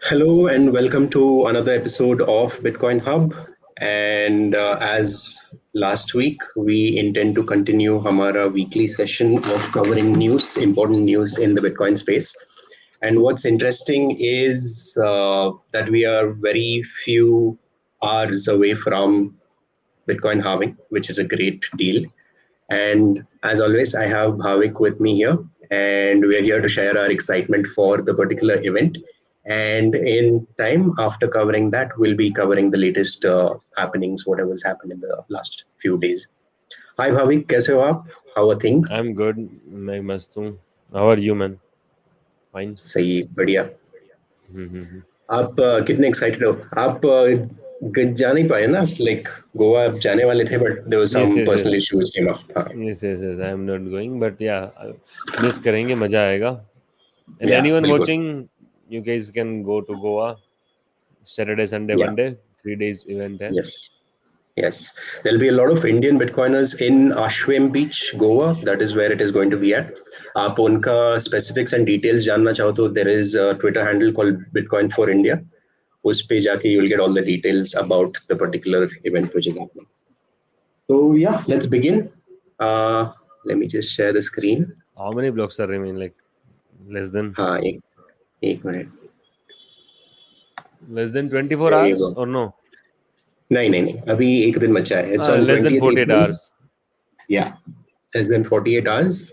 Hello and welcome to another episode of Bitcoin Hub. And as last week, we intend to continue our weekly session of covering news, important news in the Bitcoin space. And what's interesting is that we are very few hours away from Bitcoin halving, which is a great deal. And as always, I have Bhavik with me here, and we are here to share our excitement for the particular event. And in time after covering that, we'll be covering the latest happenings, whatever's happened in the last few days. Hi Bhavik, कैसे हो आप? How are things? I'm good. मैं मस्त हूँ. How are you, man? Fine. सही, बढ़िया. हम्म. आप कितने एक्साइटेड हो? आप जा नहीं पाए ना? लाइक गोवा आप जाने वाले थे, but there was Yes, some yes, personal yes. Issues came up. हाँ, Yes, yes, yes. I am not going, but yeah, miss करेंगे, मजा आएगा. And या anyone बिल्कुल. watching, you guys can go to Goa Saturday, Sunday, या, Monday, 3 days event है. Yes. Yes, there'll be a lot of Indian Bitcoiners in Ashwem Beach, Goa. That is where it is going to be at. आप उनका specifics and details जानना चाहो तो there is a Twitter handle called Bitcoin for India. उस पे जाके you will get all the details about the particular event which is happening. So yeah, let's begin. Let me just share the screen. How many blocks are remain? Like less than हाँ, एक minute. less than 24 There you hours go. or no? नहीं नहीं नहीं, अभी एक दिन बचा है. It's on Less than 20th 48 April. hours. Yeah, less than 48 Yes. hours.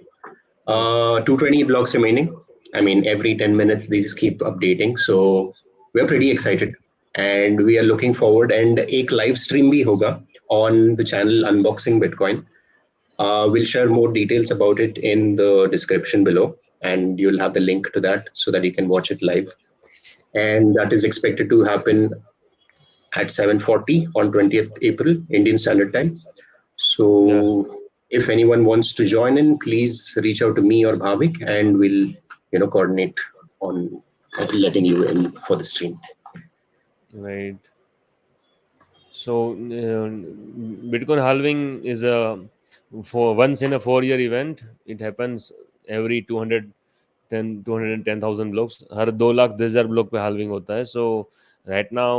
Yes. 220 blocks remaining. I mean, every 10 minutes these keep updating. So we're pretty Yes. excited and we are looking forward. And एक live stream भी होगा on the channel Unboxing Bitcoin. We'll share more details about it in the description below, and you'll have the link to that so that you can watch it live. And that is expected to happen at 7:40 on 20th April Indian Standard Time. Yeah. So if anyone wants to join in, please reach out to me or Bhavik, and we'll coordinate on letting you in for the stream. Right. So, Bitcoin halving is a for once in a 4 year event. It happens every 210,000 blocks. Her 2,10,000 block पे halving होता है. So right now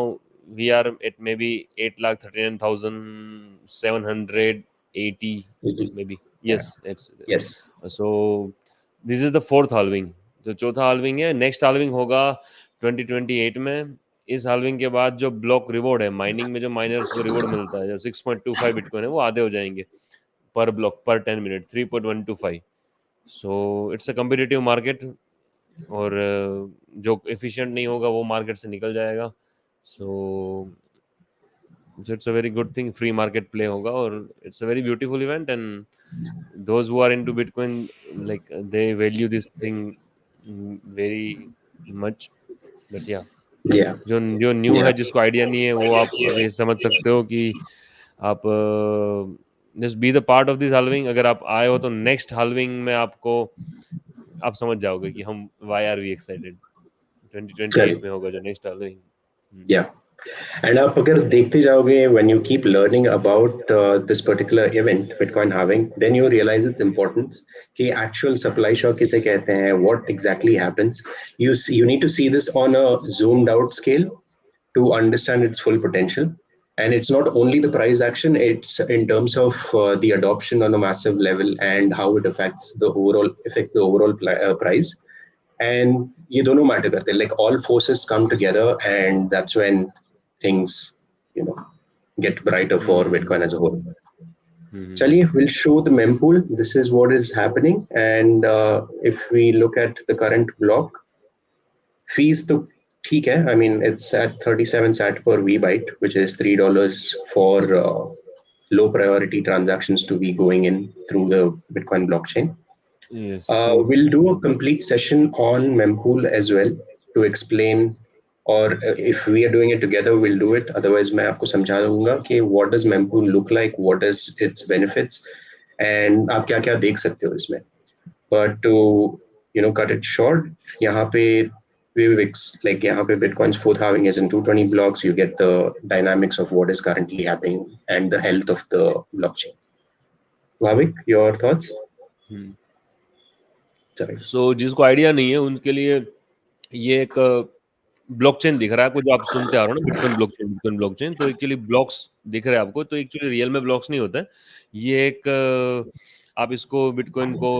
we are at maybe 8,39,780 maybe. Yeah. Yes, it's Yes. so this is the fourth halving. जो चौथा halving है, next halving होगा 2028 में. इस halving के बाद जो ब्लॉक रिवॉर्ड है माइनिंग में, जो माइनर्स को रिवॉर्ड मिलता है, जो 6.25 बिटकॉइन है, वो आधे हो जाएंगे पर ब्लॉक पर 10 minute, 3.125. So it's a competitive market. और जो एफिशिएंट नहीं होगा वो मार्केट से निकल जाएगा. So it's a very good thing. Free market play होगा और it's a very beautiful event. And those who are into bitcoin, like they value this thing very much. But yeah, Yeah. जो जो new Yeah. है, जिसको idea नहीं है, वो आप ये समझ सकते हो कि आप just be the part of this halving. अगर आप आए हो तो नेक्स्ट हाल्विंग में आपको आप समझ जाओगे कि हम why are we excited. 2028 Correct. में होगा जो नेक्स्ट हाल्विंग. Yeah. And आप अगर देखते जाओगे, when you keep learning about this particular event, Bitcoin halving, then you realize its importance. कि actual supply shock किसे कहते हैं, what exactly happens. You need to see this on a zoomed out scale to understand its full potential. And it's not only the price action; it's in terms of the adoption on a massive level and how it affects the overall price. And ये दोनों matter करते हैं. Like all forces come together, and that's when things you know get brighter for Bitcoin as a whole. Chaliye, we'll show the mempool. This is what is happening, and if we look at the current block, fees to ठीक है. I mean, it's at 37 sat per vbyte, which is $3 for low priority transactions to be going in through the Bitcoin blockchain. Yes. So We'll do a complete session on mempool as well to explain, or if we are doing it together, we'll do it. Otherwise, मैं आपको समझा दूंगा कि what does mempool look like, what is its benefits, and आप क्या क्या देख सकते हो इसमें. But to cut it short, यहाँ पे like यहाँ पे Bitcoin's fourth halving is in 220 blocks. You get the dynamics of what is currently happening and the health of the blockchain. Bhavik, your thoughts? Sorry. जिसको idea नहीं है उनके लिए ये एक ब्लॉकचेन दिख रहा है आपको, जो आप सुनते आ रहे हो ना, बिटकॉइन ब्लॉकचेन, तो एक्चुअली ब्लॉक्स दिख रहे हैं आपको, तो एक्चुअली रियल में ब्लॉक्स नहीं होता है। ये एक आप इसको बिटकॉइन को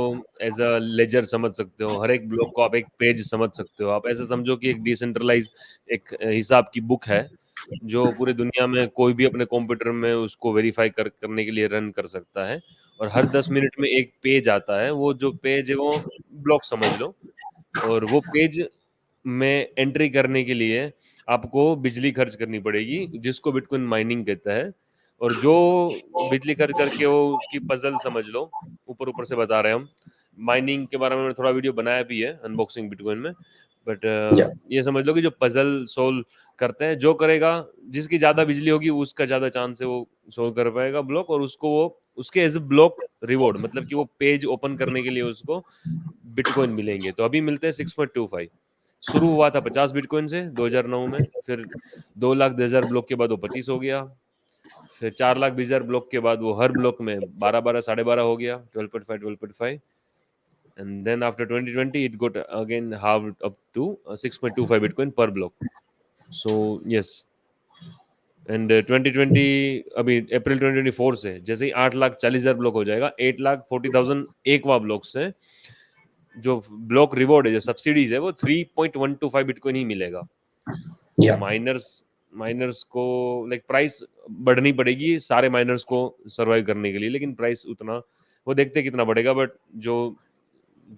एज अ लेजर समझ सकते हो, हर एक ब्लॉक को आप एक पेज समझ सकते हो। आप ऐसे समझो कि एक डिसेंट्रलाइज एक हिसाब की बुक है, जो पूरी दुनिया में कोई भी अपने कंप्यूटर में उसको वेरीफाई करने के लिए रन कर सकता है, और हर 10 मिनट में एक पेज आता है, वो जो पेज है वो ब्लॉक समझ लो। और वो पेज में एंट्री करने के लिए आपको बिजली खर्च करनी पड़ेगी, जिसको बिटकॉइन माइनिंग कहता है। और जो बिजली खर्च करके वो उसकी पजल समझ लो, ऊपर ऊपर से बता रहे हैं हम। माइनिंग के बारे में मैंने थोड़ा वीडियो बनाया भी है, अनबॉक्सिंग बिटकॉइन में। बट या ये समझ लो कि जो पजल सोल्व करते हैं, जो करेगा, जिसकी ज़्यादा बिजली होगी उसका ज़्यादा चांस है वो सोल्व कर पाएगा ब्लॉक, और उसको वो उसके एज ए ब्लॉक रिवॉर्ड, मतलब कि वो पेज ओपन करने के लिए उसको बिटकॉइन मिलेंगे। तो अभी मिलते हैं 6.25। शुरू हुआ था 50 बिटकॉइन से 2009 में, फिर 2,10,000 ब्लॉक के बाद वो 25 हो गया, फिर 4,20,000 ब्लॉक के बाद वो हर ब्लॉक में 12 साढ़े 12 हो गया, 12.5 and then after 2020 it got again half up to 6.25 bitcoin पर ब्लॉक। सो यस, एंड 2020 अभी अप्रैल 2024 से जैसे ही 8,40,000 ब्लॉक हो जाएगा, 8,40,000 एक वा ब्लॉक से जो ब्लॉक रिवॉर्ड है, जो सब्सिडीज है, वो 3.125 बिटकॉइन ही मिलेगा। तो या माइनर्स को लाइक प्राइस बढ़नी पड़ेगी सारे माइनर्स को सरवाइव करने के लिए, लेकिन प्राइस उतना वो देखते हैं कितना बढ़ेगा, बट जो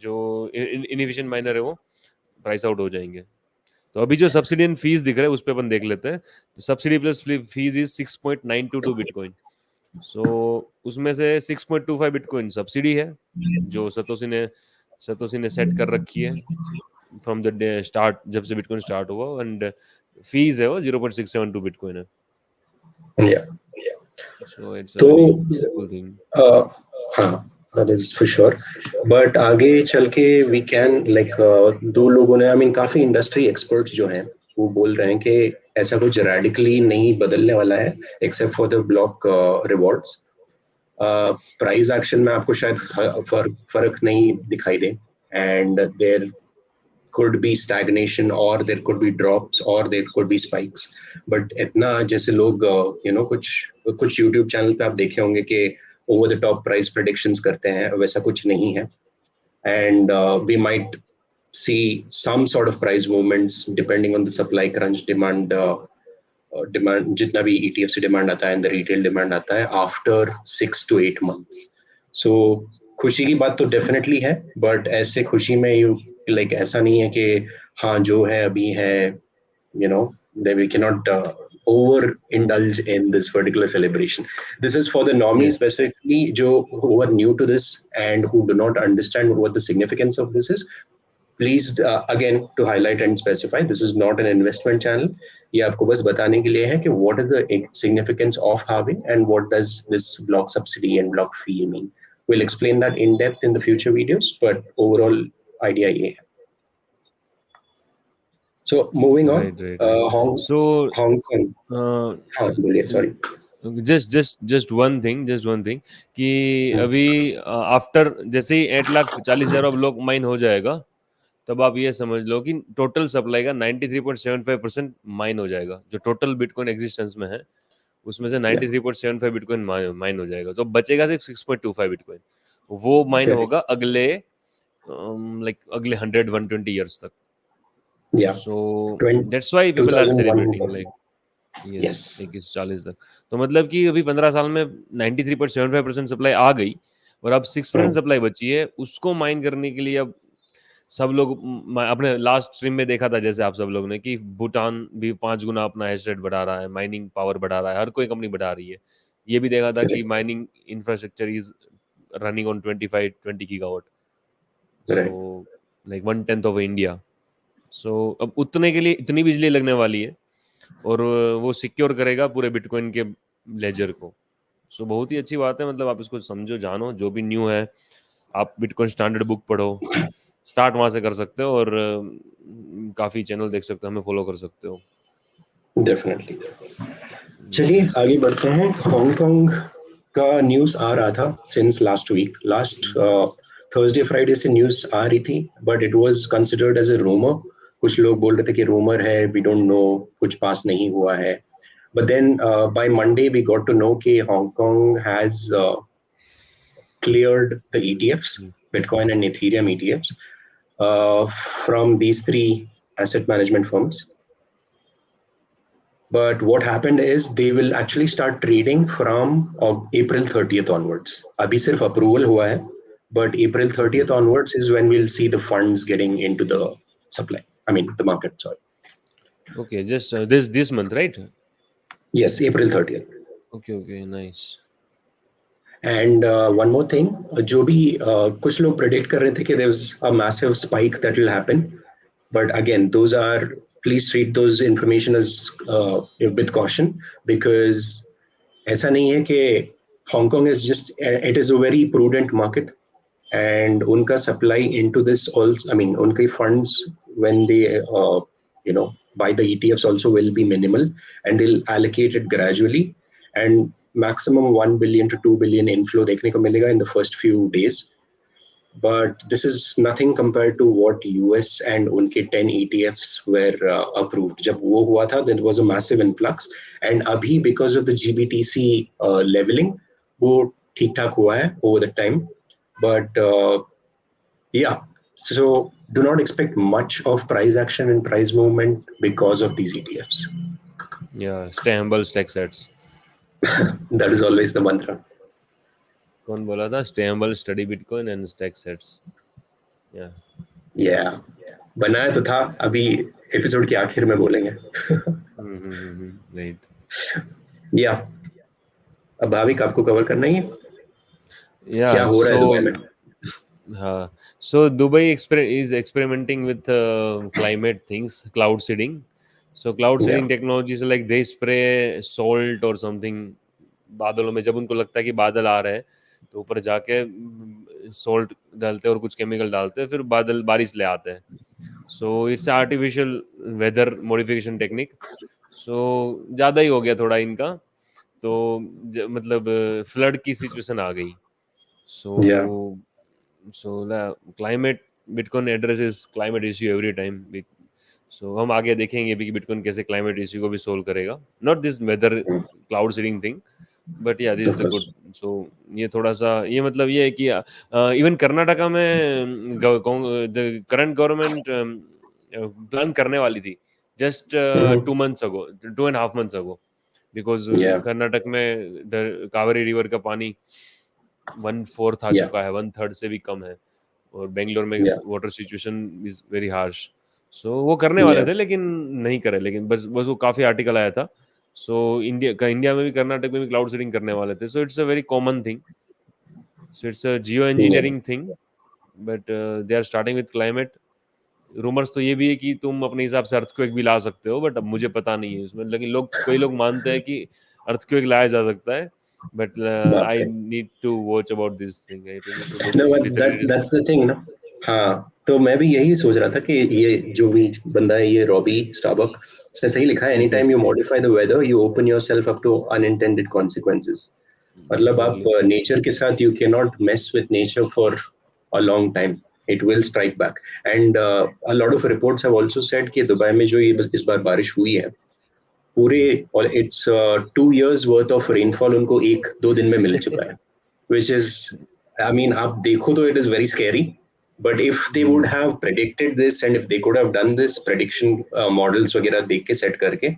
जो इनएफिशिएंट माइनर है वो प्राइस आउट हो जाएंगे। तो अभी जो सब्सिडी एंड फीस दिख रहा है उस पर अपन देख लेते हैं। Subsidy plus fees is 6.922 bitcoin. So उसमें से 6.25 बिटकॉइन सब्सिडी है, जो सतोशी ने सेट कर रखी है फ्रॉम द डे स्टार्ट, जब से बिटकॉइन स्टार्ट हुआ, एंड फीस है वो 0.672 बिटकॉइन है। या सो इट्स अ तो वेरी कूल थिंग। हाँ, that is for sure. But आगे चल के वी कैन लाइक दो लोगों ने, आई मीन काफी इंडस्ट्री एक्सपर्ट्स जो हैं वो बोल रहे हैं कि ऐसा कुछ रेडिकली नहीं बदलने वाला है except for the block rewards. Price action में आपको शायद फर्क नहीं दिखाई दे, and there could be stagnation or there could be drops or there could be spikes. But इतना जैसे लोग कुछ कुछ YouTube चैनल पे आप देखे होंगे कि over the top price predictions करते हैं, वैसा कुछ नहीं है। And we might see some sort of price movements depending on the supply crunch demand जितना भी ETF से डिमांड आता है, रिटेल डिमांड आता है आफ्टर 6 to 8 months। सो खुशी की बात तो डेफिनेटली है, बट ऐसे खुशी में यू लाइक ऐसा नहीं है कि हाँ जो है अभी है, you know that we cannot over indulge in this particular celebration. This is for the normies yes, specifically who are new to this and who do not understand what the significance of this is. Please again to highlight and specify, this is not an investment channel. ये आपको बस बताने के लिए है कि what is the significance of halving and what does this block subsidy and block fee mean. We'll explain that in depth in the future videos, but overall idea ये है. So moving on, right right right. So Hong Kong. हाँ बोलिए, sorry. Just one thing कि अभी after जैसे ही 8,40,000 block mine हो जाएगा, तब आप ये समझ लो कि टोटल सप्लाई का 93.75% माइन हो जाएगा। जो टोटल बिटकॉइन एग्जिस्टेंस में है उसमें से या 93.75 बिटकॉइन माइन हो जाएगा, तो बचेगा सिर्फ 6.25 बिटकॉइन। वो माइन करेक्ट। होगा अगले लाइक अगले 100-120 ईयर्स तक। या so 20 that's why people are 2001 celebrating, तक। Like yes, yes. 21-40 तक। तो मतलब कि अभी 15 साल में 93.75% सप्लाई आ गई, और अब 6% सप्लाई बची है, उसको माइन करने के लिए अब सब लोग अपने लास्ट स्ट्रीम में देखा था, जैसे आप सब लोग ने, कि भूटान भी 5 गुना अपना हैश रेट बढ़ा रहा है, माइनिंग पावर बढ़ा रहा है, हर कोई कंपनी बढ़ा रही है। ये भी देखा था कि correct. Mining infrastructure is running on 20 gigawatt, so right. Like 1/10 of India. So अब उतने के लिए इतनी बिजली लगने वाली है, और वो सिक्योर करेगा पूरे बिटकॉइन के लेजर को। सो बहुत ही अच्छी बात है, मतलब आप इसको समझो, जानो, जो भी न्यू है, आप बिटकॉइन स्टैंडर्ड बुक पढ़ो, स्टार्ट वहाँ से कर सकते हो, और काफ़ी चैनल देख सकते हो, हमें फॉलो कर सकते हो। डेफिनेटली। चलिए यस। आगे बढ़ते हैं। हांगकांग का न्यूज आ रहा था since last week, last Thursday Friday से न्यूज आ रही थी, but it was considered as a rumour. कुछ लोग बोल रहे थे कि रूमर है, वी डोंट नो, कुछ पास नहीं हुआ है. But then by Monday we got to know कि Hong Kong has cleared the ETFs, Bitcoin and Ethereum ETFs, from these three asset management firms. But what happened is they will actually start trading from April 30th onwards. अभी सिर्फ approval हुआ है, but April 30th onwards is when we'll see the funds getting into the supply. I mean the market. Sorry. Okay, just this month, right? Yes, April 30th. Okay, nice. And one more thing, जो भी कुछ लोग predict कर रहे थे कि there's a massive spike that will happen, but again, please treat those information as with caution, because ऐसा नहीं है कि Hong Kong is just, it is a very prudent market, and unka supply into this also, I mean, unke funds when they buy the ETFs also will be minimal, and they'll allocate it gradually, and maximum 1 billion to 2 billion inflow देखने को मिलेगा in the first few days. But this is nothing compared to what US and unke 10 ETFs were approved. जब वो हुआ था, there was a massive influx, and अभी because of the GBTC leveling, वो ठीक ठाक हुआ है over the time. But yeah, so do not expect much of price action and price movement because of these ETFs. Yeah, stay humble, stack sets. That is always the mantra. कौन बोला था? Stay humble, study Bitcoin and stack sets. Yeah. Yeah, बनाया तो था, अभी episode के आखिर में बोलेंगे. Right. Yeah. अब भाविक आपको कवर करना ही है. Yeah. क्या हो रहा है दुबई में? So Dubai is experimenting with climate things, cloud seeding. So cloud seeding technology is like they spray salt or something बादलों में. जब उनको लगता है कि बादल आ रहे हैं तो ऊपर जाके सॉल्ट डालते हैं और कुछ केमिकल डालते हैं, फिर बादल बारिश ले आते हैं. So it's artificial weather modification technique. So ज़्यादा ही हो गया थोड़ा इनका, तो मतलब फ्लड की सिचुएशन आ गई. So climate, bitcoin addresses climate issue every time. So हम आगे देखेंगे भी कि बिटकॉइन कैसे क्लाइमेट इश्यू को भी सोल्व करेगा. Not this weather cloud seeding thing, but yeah this is the good. So ये थोड़ा सा, ये मतलब ये है कि इवन कर्नाटका में द करंट गवर्नमेंट प्लान करने वाली थी just 2 months ago, 2.5 months ago, because Karnataka में द कावेरी रिवर का पानी 1/4 आ चुका है, 1/3 से भी कम है, और बेंगलोर में water situation is very harsh. So वो करने वाले थे लेकिन नहीं करे, लेकिन बस वो काफी आर्टिकल आया था. सो इंडिया में भी, कर्नाटक में भी क्लाउड सीडिंग करने वाले थे. So it's a very common thing. So it's a geo engineering thing, but they are starting with climate. Rumours तो ये भी है कि तुम अपने हिसाब से अर्थक्वेक भी ला सकते हो, बट अब मुझे पता नहीं है उसमें. लेकिन कई लोग मानते हैं कि अर्थक्वेक लाया जा सकता है, but I need to watch about this thing. I need to look little. That's the thing ना. हाँ, तो मैं भी यही सोच रहा था कि ये जो भी बंदा है, ये रॉबी स्टारबक, उसने सही लिखा है, any time you modify the weather you open yourself up to unintended consequences. मतलब आप नेचर के साथ, you can not mess with nature for a long time. It will strike back. And a lot of reports have also said कि Dubai में जो ये इस बार बारिश हुई है, पूरे, और it's 2 years worth of rainfall उनको 1-2 दिन में मिल चुका है, which is, I mean, आप देखो तो it is very scary. But if they would have predicted this, and if they could have done this prediction models वगैरह देख के set करके,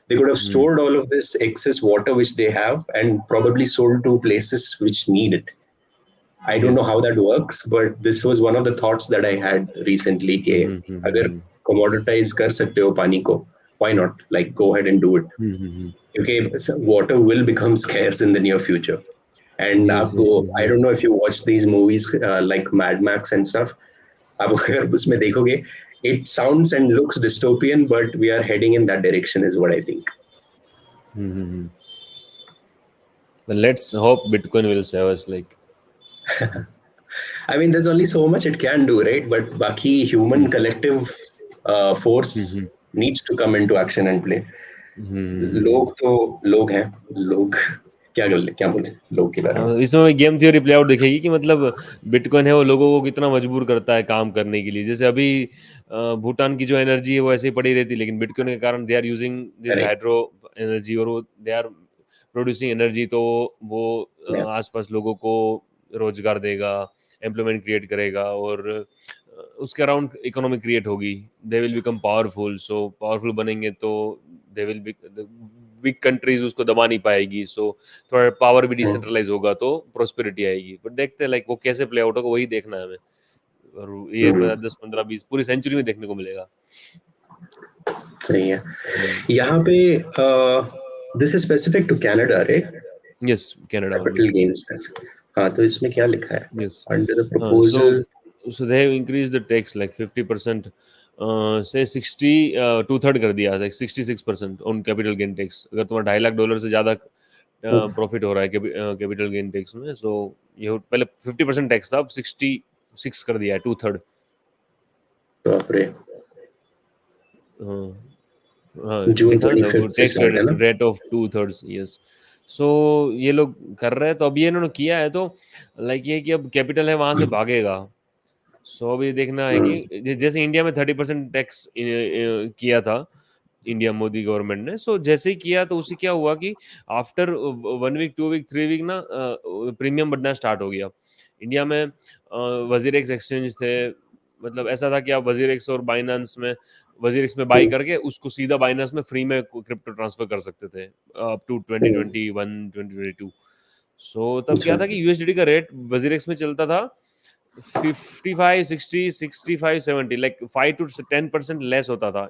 they could have stored all of this excess water which they have and probably sold to places which need it. I don't know how that works, but this was one of the thoughts that I had recently कि अगर commoditize कर सकते हो पानी को, why not? Like, go ahead and do it. Because water will become scarce in the near future. And I don't know if you watch these movies like Mad Max and stuff. आप अगर उसमें देखोगे, it sounds and looks dystopian, but we are heading in that direction, is what I think. But let's hope Bitcoin will save us. Like, I mean, there's only so much it can do, right? But बाकी human collective force needs to come into action and play. लोग तो लोग हैं, लोग क्या बोले लोग के बारे में? इसमें गेम थ्योरी प्ले आउट दिखेगी कि मतलब बिटकॉइन है वो लोगों को कितना मजबूर करता है काम करने के लिए। जैसे अभी भूटान की जो एनर्जी है वो ऐसे ही पड़ी रहती है, लेकिन बिटकॉइन के कारण they are using this correct. Hydro energy, और वो दे आर प्रोड्यूसिंग एनर्जी, तो वो आसपास लोगों को रोजगार देगा, एम्प्लॉयमेंट क्रिएट करेगा, और उसके अराउंड इकोनॉमी क्रिएट होगी। They will become powerful, so powerful बनेंगे तो they will be, big countries उसको दबा नहीं पाएगी, सो थोड़ा पावर भी डिसेंट्रलाइज होगा तो प्रोस्पेरिटी आएगी। बट देखते हैं लाइक वो कैसे प्ले आउट होगा, वही देखना है हमें। और ये 10 15 20 पूरी सेंचुरी में देखने को मिलेगा। सही है। यहाँ पे this is specific to Canada right? Yes, Canada only. Capital gains tax. हाँ, तो इसमें क्या लिखा है? Yes. Under the so proposal. So they have increase the tax like 50%, से 60, टू थर्ड कर दिया, like 66% on capital gain tax. अगर तुम्हारा $2.5 लाख से ज़्यादा प्रॉफिट हो रहा है कैपिटल गेन टैक्स में, सो ये पहले 50% टैक्स था, अब 66 कर दिया है, टू थर्ड। बाप रे। हाँ, हाँ, जून लिखा ना वो 25 से टैक्स स्टार्ट है ना? Rate of two thirds, yes. So ये लोग कर रहे हैं, तो अब ये इन्होंने किया है, तो लाइक ये कि अब कैपिटल है वहां से भागेगा। सो अभी देखना है हम्म। कि जैसे इंडिया में 30% टैक्स किया था इंडिया मोदी गवर्नमेंट ने, सो जैसे ही किया तो उसे क्या हुआ कि आफ्टर 1 वीक 2 वीक 3 वीक ना प्रीमियम बढ़ना स्टार्ट हो गया इंडिया में। वजीर एक्स एक्सचेंज थे, मतलब ऐसा था कि आप वजीर एक्स और बाइनांस में, वजीर एक्स में बाई हम्म। करके उसको सीधा बाइनांस में फ्री में क्रिप्टो ट्रांसफर कर सकते थे अप टू हम्म। 2021 2022। सो तब अच्छा। क्या था कि यूएसडीटी का रेट वजीर एक्स में चलता था 55 60 65 70, लाइक 5 to 10% लेस होता था।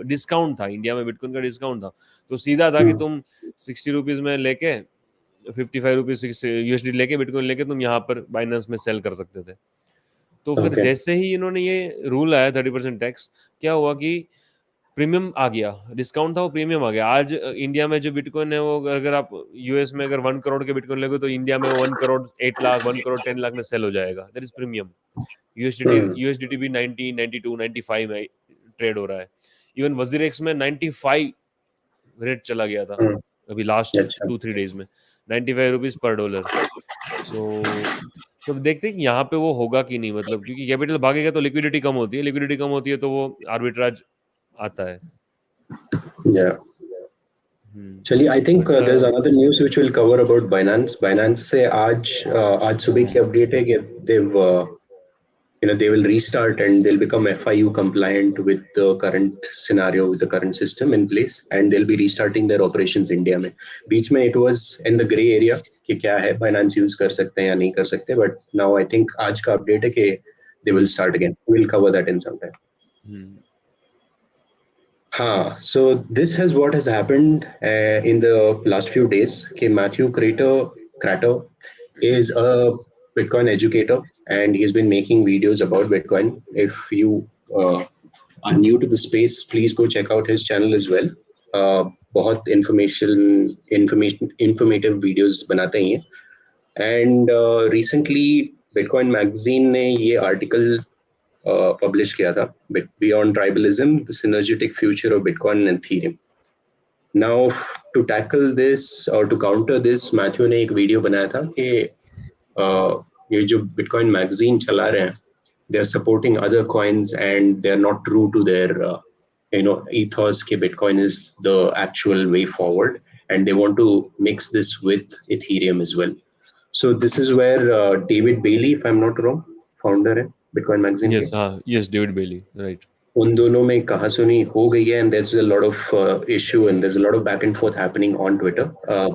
डिस्काउंट था इंडिया में, बिटकॉइन का डिस्काउंट था, तो सीधा था कि हम्म। तुम 60 रुपीज में लेके 55 रुपीज यूएसडी लेके बिटकॉइन लेके तुम यहाँ पर बाइनेंस में सेल कर सकते थे। तो फिर ओके। जैसे ही इन्होंने ये रूल आया 30% टैक्स, क्या हुआ कि प्रीमियम आ गया, डिस्काउंट था वो प्रीमियम आ गया। आज इंडिया में जो बिटकॉइन है वो अगर आप यूएस में अगर 1 करोड़ के बिटकॉइन लोगे तो इंडिया में वो 1 करोड़ 8 लाख 1 करोड़ 10 लाख में सेल हो जाएगा। That is premium. Hmm. USDT भी 90 92 95 में ट्रेड हो रहा है। इवन वजीरेक्स में 95 रेट चला गया था हम्म। अभी लास्ट अच्छा। 2 3 डेज में, 95 रुपीज पर डॉलर। सो तो अब देखते हैं कि यहाँ पे वो होगा कि नहीं, मतलब क्योंकि कैपिटल भागेगा तो लिक्विडिटी कम होती है, लिक्विडिटी कम होती है तो वो आर्बिट्राज आता है। या चलिए, I think but there is another news which will cover about Binance से आज सुबह की अपडेट है कि देव they will restart and they'll become FIU compliant with the current scenario, with the current system in place, and they'll be restarting their operations India में. बीच में it was in the gray area कि क्या है Binance use कर सकते हैं या नहीं कर सकते, but now I think आज का update है कि they will yes. start again. We'll cover that in some time. हाँ, so this has what has happened in the last few days. Okay, Matthew Crater is a Bitcoin educator and he's been making videos about Bitcoin. If you are new to the space, please go check out his channel as well. बहुत informative videos बनाते हैं ये. And recently Bitcoin Magazine ने ये article publish किया था, beyond tribalism the synergetic future of bitcoin and ethereum. Now to tackle this और to counter this, Matthew ने एक वीडियो बनाया था कि ये जो बिटकॉइन मैगजीन चला रहे हैं, they are supporting other coins and they are not true to their ethos के Bitcoin is the actual way forward, and they want to mix this with Ethereum as well. So this is where David Bailey, if I'm not wrong, founder है Bitcoin Magazine के, yes, हाँ, yes, David बेली, right. उन दोनों में कहासुनी हो गई है, and there's a lot of issue and there's a lot of back and forth happening on Twitter.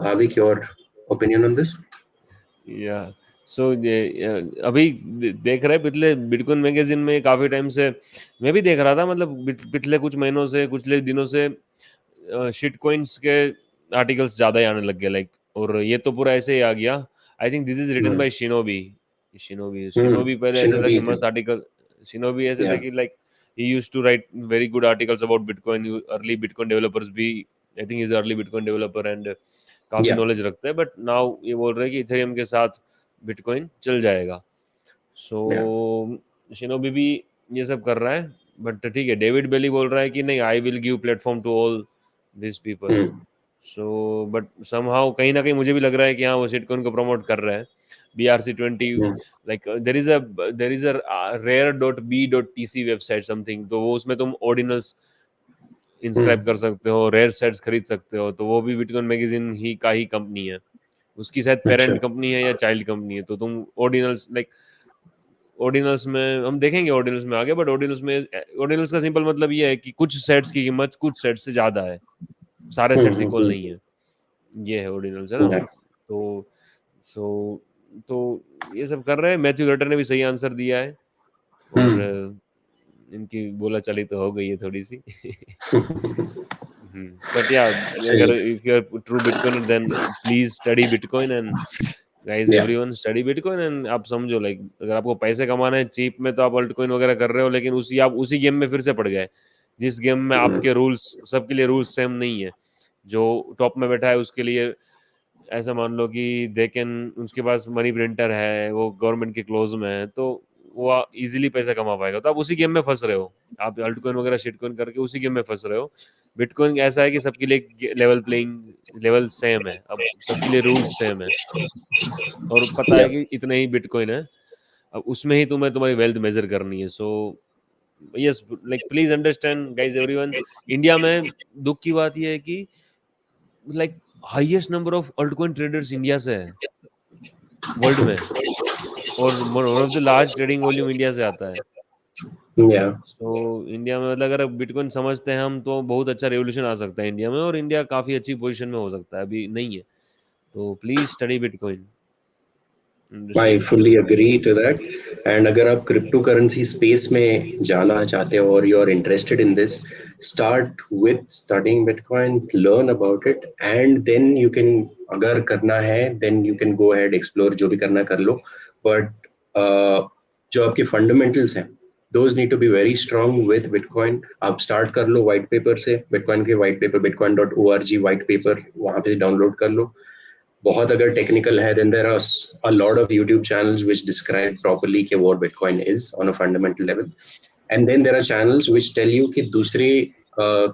Bhavik, your opinion on this? या सो ये अभी देख रहे हैं पिछले बिटकॉइन मैगजीन में काफी टाइम से मैं भी देख रहा था, मतलब पिछले कुछ महीनों से कुछ दिनों से शिट कॉइन्स के आर्टिकल्स ज्यादा ही आने लग गए, लाइक। और ये तो पूरा ऐसे ही आ गया। I think this is written hmm. By Shinobi. Shinobi पहले ऐसे था Shinobi कि थे. मस्त आर्टिकल। शिनोबी ऐसे थे Yeah. कि like he used to write very good articles about bitcoin, early bitcoin developers भी। I think is early bitcoin developer and काफी Yeah. नॉलेज रखते हैं, बट नाउ ये बोल रहे हैं कि इथेरियम के साथ बिटकॉइन चल जाएगा। सो Yeah. शिनोबी भी ये सब कर रहा है, बट ठीक है, डेविड बेली बोल रहा है कि नहीं, I will give platform to all this people. Hmm. So but somehow कहीं ना कहीं मुझे भी लग रहा है कि हाँ वो शिटकॉइन को प्रमोट कर रहा है। BRC20, like there is a rare dot B dot T C website something, तो वो उसमें तुम ऑर्डिनल्स इंस्क्राइब कर सकते हो, रेयर सेट्स खरीद सकते हो, तो वो भी बिटकॉइन मैगजीन ही का ही कंपनी है, उसकी शायद अच्छा। पेरेंट कंपनी है या चाइल्ड कंपनी है। तो तुम ऑर्डिनल्स लाइक ऑर्डिनल्स में हम देखेंगे, ऑर्डिनल्स में आगे, बट ऑर्डिनल्स का सिंपल मतलब ये है कि कुछ सेट्स की कीमत कुछ सेट्स से ज़्यादा है, सारे सेट्स इक्वल नहीं है, ये है ऑर्डिनल्स, है ना। तो सो तो ये सब कर रहे हैं। मैथ्यू गटर ने भी सही आंसर दिया है, और इनकी बोला चाली तो हो गई है थोड़ी सी। बट या सही। अगर if you are true bitcoin then please study bitcoin, and guys या। Everyone study bitcoin. एंड आप समझो लाइक अगर आपको पैसे कमाना है चीप में, तो आप अल्टकॉइन वगैरह कर रहे हो, लेकिन आप उसी गेम में फिर से पड़ गए, जिस गेम में आपके रूल्स, सबके लिए रूल्स सेम नहीं है। जो टॉप में बैठा है उसके लिए ऐसा मान लो कि दे कैन, उसके पास मनी प्रिंटर है, वो गवर्नमेंट के क्लोज में है, तो वो इजीली पैसा कमा पाएगा, तो आप उसी गेम में फंस रहे हो। आप अल्टकॉइन वगैरह शिटकॉइन करके उसी गेम में फंस रहे हो। बिटकॉइन ऐसा है कि सबके लिए लेवल प्लेइंग लेवल सेम है, अब सबके लिए रूल्स सेम है, और पता या। है कि इतने ही बिटकॉइन है, अब उसमें ही तुम्हारी वेल्थ मेजर करनी है। So yes, like please understand guys everyone, India में दुख की बात यह है कि like highest number of altcoin traders India से है वर्ल्ड में, और one of the large trading volume India से आता है। या। सो इंडिया में मतलब अगर बिटकॉइन समझते हैं हम, तो बहुत अच्छा रेवोल्यूशन आ सकता है इंडिया में, और इंडिया काफ़ी अच्छी पोजीशन में हो सकता है, अभी नहीं है। तो please study bitcoin, I understand. fully agree to that. And अगर आप क्रिप्टो करेंसी स्पेस में जाना चाहते हो और you are interested in this, start with studying bitcoin, learn about it, and then you can, अगर करना है then you can go ahead explore, जो भी करना कर लो। बट जो आपके फंडामेंटल्स हैं, those need to be very strong with bitcoin. आप स्टार्ट कर लो वाइट पेपर से, बिटकॉइन के white paper, bitcoin.org white paper, वहां पे डाउनलोड कर लो। बहुत अगर टेक्निकल है, then there are a lot of YouTube channels which describe properly कि what Bitcoin is on a fundamental level, and then there are channels which tell you कि दूसरे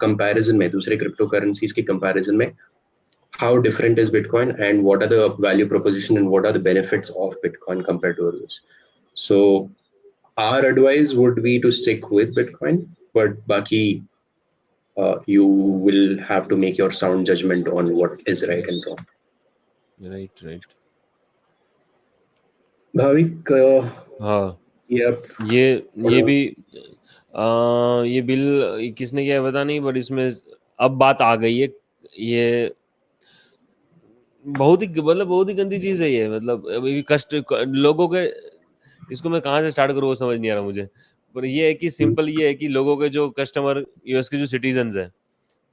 comparison में, दूसरे क्रिप्टो करेंसीज के कंपैरिजन में, how different is Bitcoin and what are the value proposition and what are the benefits of Bitcoin compared to others. So our advice would be to stick with Bitcoin, but बाकी you will have to make your sound judgment on what is right yes, and wrong. Right right. Bhavik, हाँ, ये आप ये ये थोड़ा। भी ये bill किसने किया है पता नहीं, बट इसमें अब बात आ गई है, ये बहुत ही मतलब बहुत ही गंदी चीज है ये, मतलब अभी कष्ट लोगों के, इसको मैं कहाँ से स्टार्ट करूँ वो समझ नहीं आ रहा मुझे। पर ये है कि सिंपल ये है कि लोगों के जो कस्टमर, यूएस के जो सिटीजन्स हैं,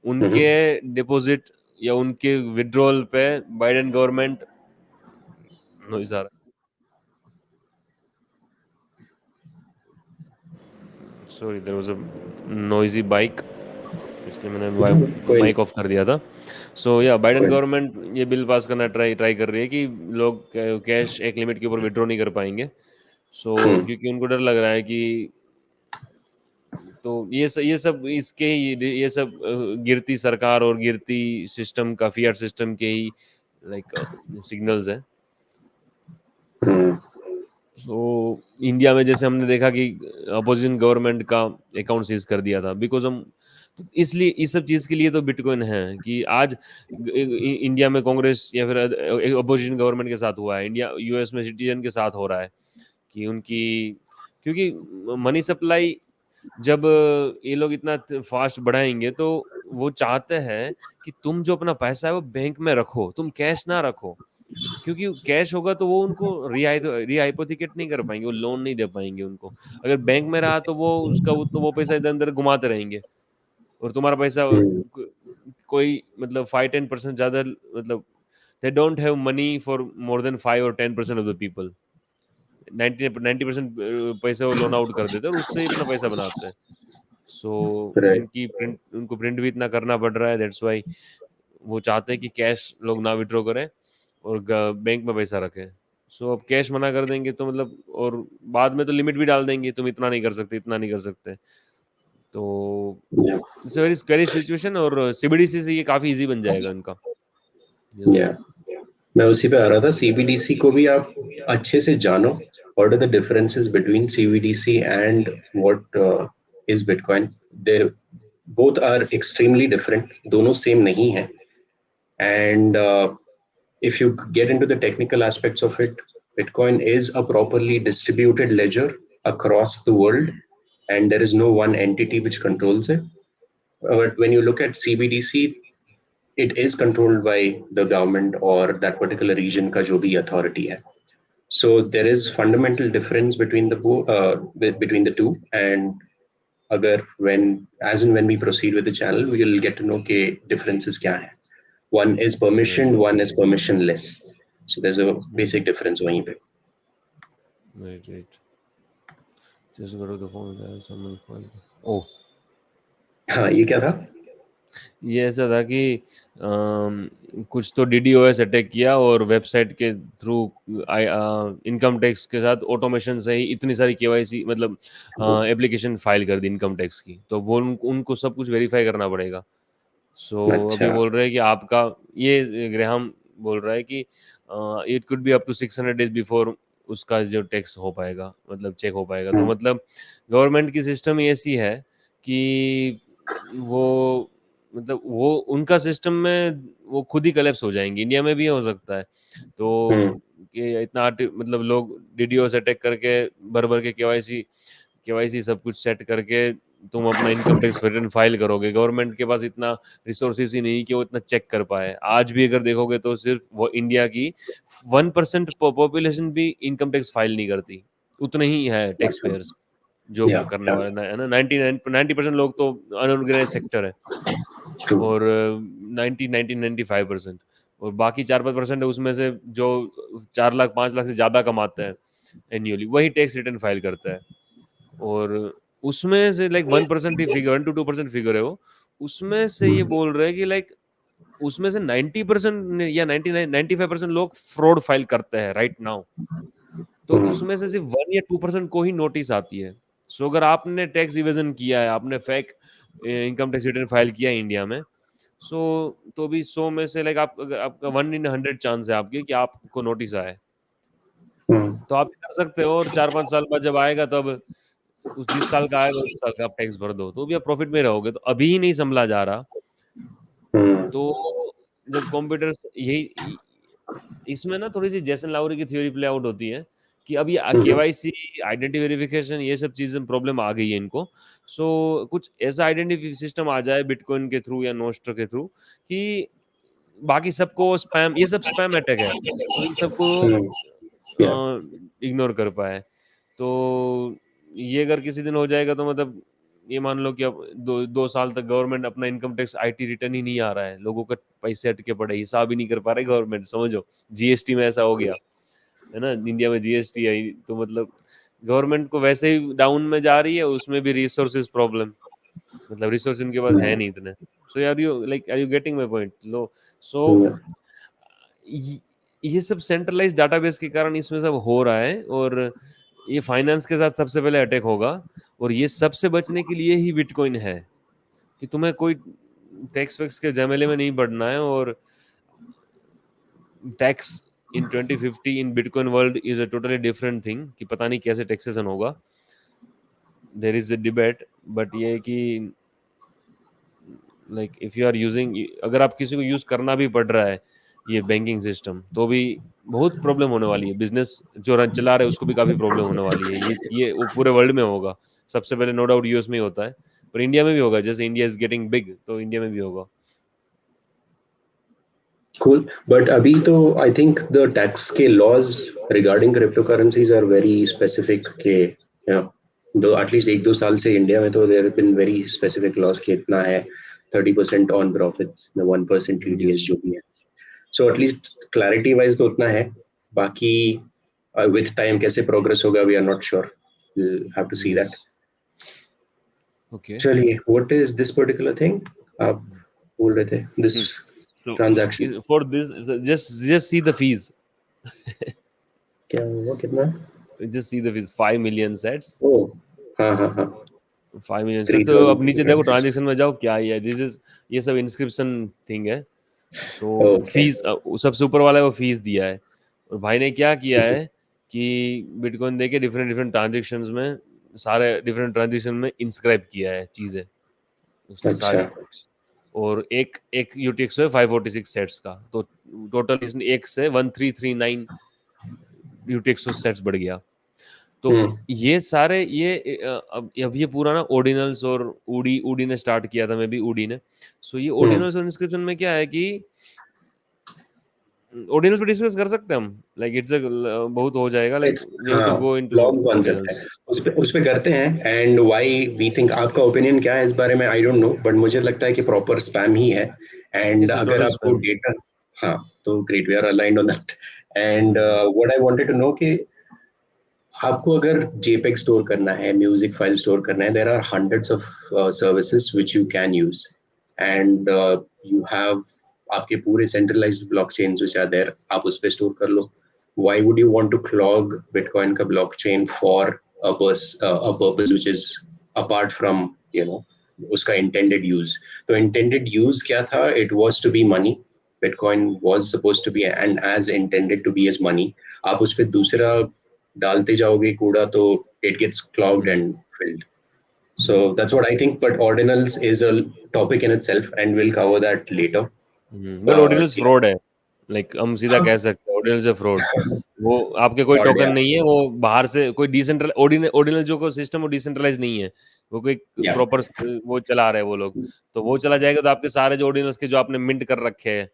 उनके डिपॉजिट या उनके विड्रॉल पे बाइडेन गवर्नमेंट, नॉइज आ रहा है, sorry there was a noisy bike, इसलिए मैंने कोई नहीं। माइक ऑफ कर दिया था। सो या बाइडेन कोई नहीं। गवर्नमेंट ये बिल पास करना ट्राई ट्राई कर रही है कि लोग कैश एक लिमिट के ऊपर विड्रॉ नहीं कर पाएंगे। सो हम्म। क्योंकि उनको डर लग रहा है कि, तो ये सब इसके ही ये सब गिरती सरकार और गिरती सिस्टम का, फियाट सिस्टम के ही लाइक सिग्नल्स है। हम्म। सो इंडिया में जैसे हमने देखा कि अपोजिशन गवर्नमेंट का अकाउंट सीज कर दिया था, बिकॉज हम, तो इसलिए इस सब चीज़ के लिए तो बिटकॉइन है कि आज इंडिया में कांग्रेस या फिर अपोजिशन गवर्नमेंट के साथ हुआ है, इंडिया यूएस में सिटीजन के साथ हो रहा है कि उनकी, क्योंकि मनी सप्लाई जब ये लोग इतना फास्ट बढ़ाएंगे, तो वो चाहते हैं कि तुम जो अपना पैसा है वो बैंक में रखो, तुम कैश ना रखो, क्योंकि कैश होगा तो वो उनको रिहाइपोथिकेट नहीं कर पाएंगे, वो लोन नहीं दे पाएंगे उनको। अगर बैंक में रहा तो वो उसका वो पैसा इधर अंदर घुमाते रहेंगे, और तुम्हारा पैसा हम्म। कोई मतलब 5-10% ज़्यादा, मतलब they don't have money for more than 5 और 10% ऑफ द पीपल, 90% पैसे वो लोन आउट कर देते हैं और उससे ही अपना पैसा बनाते हैं। सो राइट। इनकी प्रिंट, उनको प्रिंट भी इतना करना पड़ रहा है, दैट्स वाई वो चाहते हैं कि कैश लोग ना विड्रॉ करें और बैंक में पैसा रखें। सो अब कैश मना कर देंगे तो मतलब, और बाद में तो लिमिट भी डाल देंगे, तुम इतना नहीं कर सकते, इतना नहीं कर सकते। तो इट्स वेरी स्कैरी सिचुएशन, और सीबीडीसी से ये काफ़ी इजी बन जाएगा इनका। यस। या मैं उसी पे आ रहा था। सीबीडीसी को भी आप अच्छे से जानो, what are the differences between CBDC and what is bitcoin. They both are extremely different, दोनों सेम नहीं है। And if you get into the technical aspects of it, Bitcoin is a properly distributed ledger across the world, and there is no one entity which controls it. But when you look at CBDC, it is controlled by the government or that particular region ka jo bhi authority hai. So there is fundamental difference between between the two. And agar when as and when we proceed with the channel, we will get to know ke differences kya hai. One is right, permissioned, one is permissionless. So there's a right, basic difference वहीं पे। Right, right. Just go to the form someone file. Oh! हाँ, ये क्या था? ये ऐसा था कि कुछ तो डीडोस अटैक किया और वेबसाइट के थ्रू इनकम टैक्स के साथ ऑटोमेशन से ही इतनी सारी केवाईसी मतलब एप्लीकेशन फाइल कर दी इनकम टैक्स की, तो वो उनको सब कुछ वेरीफाई करना पड़ेगा। सो अभी अच्छा। बोल रहे हैं कि आपका ये ग्राहम बोल रहा है कि it could be up to 600 days before उसका जो टैक्स हो पाएगा, मतलब चेक हो पाएगा। तो हम्म, मतलब गवर्नमेंट की सिस्टम ऐसी है कि वो मतलब वो उनका सिस्टम में वो खुद ही कोलैप्स हो जाएंगे। इंडिया में भी हो सकता है। तो हम्म, कि इतना मतलब लोग डीडोस अटैक करके भर भर के केवाईसी सब कुछ सेट करके तुम अपना इनकम टैक्स रिटर्न फाइल करोगे। गवर्नमेंट के पास इतना रिसोर्सेज ही नहीं कि वो इतना चेक कर पाए। आज भी अगर देखोगे तो सिर्फ वो इंडिया की 1% पॉपुलेशन भी इनकम टैक्स फाइल नहीं करती। उतने ही है टैक्स अच्छा। पेयर्स जो या करने वाले है ना। 90% लोग तो अनऑर्गेनाइज सेक्टर है ट्रू। और 95% और बाकी 4-5% है उसमें से जो 4 लाख 5 लाख से ज़्यादा कमाते हैं एनुअली, वही टैक्स रिटर्न फाइल करता है। और उसमें से like 1% he figure, 1 to 2% figure है वो। उसमें से ये बोल रहे हैं कि लाइक उसमें से 90% या 95% लोग फ्रॉड फाइल करते हैं राइट नाउ। तो उसमें से सिर्फ 1 या 2% को ही नोटिस आती है। सो अगर आपने टैक्स इवेजन किया है, आपने fake income tax return file किया है इंडिया में, सो तो भी 100 में से लाइक आपका 1 in 100 चांस है आपके कि आपको नोटिस आए। तो आप कर सकते हो और 4-5 साल बाद जब आएगा तब उस जिस साल का आएगा उस साल का आप टैक्स भर दो, तो भी आप प्रॉफिट में रहोगे। तो अभी ही नहीं संभला जा रहा। तो जब कंप्यूटर्स यही इसमें ना थोड़ी सी जैसन लाउरी की थ्योरी प्ले आउट होती है कि अब ये केवाईसी आइडेंटिटी वेरिफिकेशन ये सब चीजें प्रॉब्लम आ गई है इनको। सो कुछ ऐसा आइडेंटिटी सिस्टम आ जाए बिटकॉइन के थ्रू या नोस्टर के थ्रू कि बाकी सबको स्पैम, ये सब स्पैम अटैक है, तो इन सबको या इग्नोर कर पाए। तो ये अगर किसी दिन हो जाएगा तो मतलब ये मान लो कि अब 2 साल तक गवर्नमेंट अपना इनकम टैक्स आईटी रिटर्न ही नहीं आ रहा है, लोगों का पैसे अटके पड़े, हिसाब ही नहीं कर पा रहे गवर्नमेंट। समझो जीएसटी में ऐसा हो गया है ना, इंडिया में जीएसटी आई तो मतलब गवर्नमेंट को वैसे ही डाउन में जा रही है, उसमें भी रिसोर्सेज प्रॉब्लम, मतलब रिसोर्स इनके पास है नहीं इतने। So are you getting my point लो। सो ये सब सेंट्रलाइज डाटाबेस के कारण इसमें सब हो रहा है और ये फाइनेंस के साथ सबसे पहले अटैक होगा। और ये सबसे बचने के लिए ही बिटकॉइन है कि तुम्हें कोई टैक्स वैक्स के झमेले में नहीं पड़ना है। और tax in 2050 in bitcoin world is a totally different thing कि पता नहीं कैसे टैक्सेशन होगा। There is a debate, but ये है कि like if you are using, अगर आप किसी को यूज करना भी पड़ रहा है ये बैंकिंग सिस्टम, तो भी बहुत प्रॉब्लम होने वाली है। बिजनेस जो चला रहे हैं उसको भी काफी प्रॉब्लम होने वाली है। ये वो पूरे वर्ल्ड में होगा। सबसे पहले नो डाउट यूएस में ही होता है, पर इंडिया में भी होगा। जैसे इंडिया इज गेटिंग बिग, तो इंडिया में भी होगा। cool, but अभी तो I think the tax के laws regarding cryptocurrencies are very specific के दो at least 1-2 साल से इंडिया में तो there have been very specific laws कि इतना है 30% on profits, 1% यस, TDS जो भी है। So at least clarity wise तो उतना है। बाकी with time कैसे progress होगा we are not sure, we'll have to see yes, that। Okay. चलिए, what is this particular thing आप बोल रहे थे this so transaction? For this just see the fees. क्या हुआ, कितना? Just see the fees 5 million sats. Oh, हाँ हाँ हाँ, 5 मिलियन थ्री सेट। तो अब थाउजेंड नीचे देखो सिक्स ट्रांजेक्शन में जाओ क्या ही है, दिस इज ये सब इंस्क्रिप्शन थिंग है। So okay. फीस सबसे ऊपर वाला है वो फीस दिया है। और भाई ने क्या किया है कि बिटकॉइन देके डिफरेंट डिफरेंट ट्रांजेक्शंस में, सारे डिफरेंट ट्रांजेक्शन में इंस्क्राइब किया है चीजें उसने अच्छा। सारी। और एक एक यूटीएक्स है 546 सेट्स का, तो टोटल इसने एक से 1339 यूटीएक्स सेट्स बढ़ गया। तो हम्म। ये सारे अब ये पूरा ना ऑर्डिनल्स और ऊडी ऊडी ने स्टार्ट किया था, मैं भी ऊडी ने। सो ये हम्म। ऑर्डिनल्स और इंस्क्रिप्शन में क्या है कि ऑर्डिनल्स पे डिस्कस कर सकते हैं हम, लाइक इट्स बहुत हो जाएगा, like it's, we have to हाँ, गो इनटू लॉन्ग कॉन्सेप्ट है। ऑर्डिनल्स। उस पे करते हैं, एंड व्हाई वी थिंक, आपका ओपिनियन क्या है इस बारे में आई डोंट नो, बट मुझे लगता है कि प्रॉपर स्पैम ही है। एंड इट्स अ अगर टोटल आपको स्पैम। डेटा, हाँ, तो great, we are aligned on that. And what I wanted to know कि आपको अगर JPEG स्टोर करना है, म्यूजिक फाइल स्टोर करना है, there are hundreds of services which you can use, and you have आपके पूरे centralised blockchains which are there, आप उस पे स्टोर कर लो। why would you want to clog bitcoin का blockchain for a purpose which is apart from, you know, उसका intended use? तो intended use क्या था? It was to be money. Bitcoin was supposed to be and as intended to be as money. आप उस पे दूसरा डालते जाओगे कूड़ा तो it gets clogged and filled. So that's what I think. But ordinals is a topic in itself, and we'll cover that later. But ordinals Yeah. Fraud है, like हम सीधा हाँ, कह सकते हैं ऑर्डिनल से फ्रॉड। वो आपके कोई और टोकन yeah, नहीं है, वो बाहर से कोई डिसेंट्रल ऑर्डिनल जो को सिस्टम वो डिसेंट्रलाइज नहीं है, वो कोई yeah, प्रॉपर वो चला रहे हैं वो लोग। तो वो चला जाएगा तो आपके सारे जो ऑर्डिनल्स के जो आपने मिंट कर रखे हैं,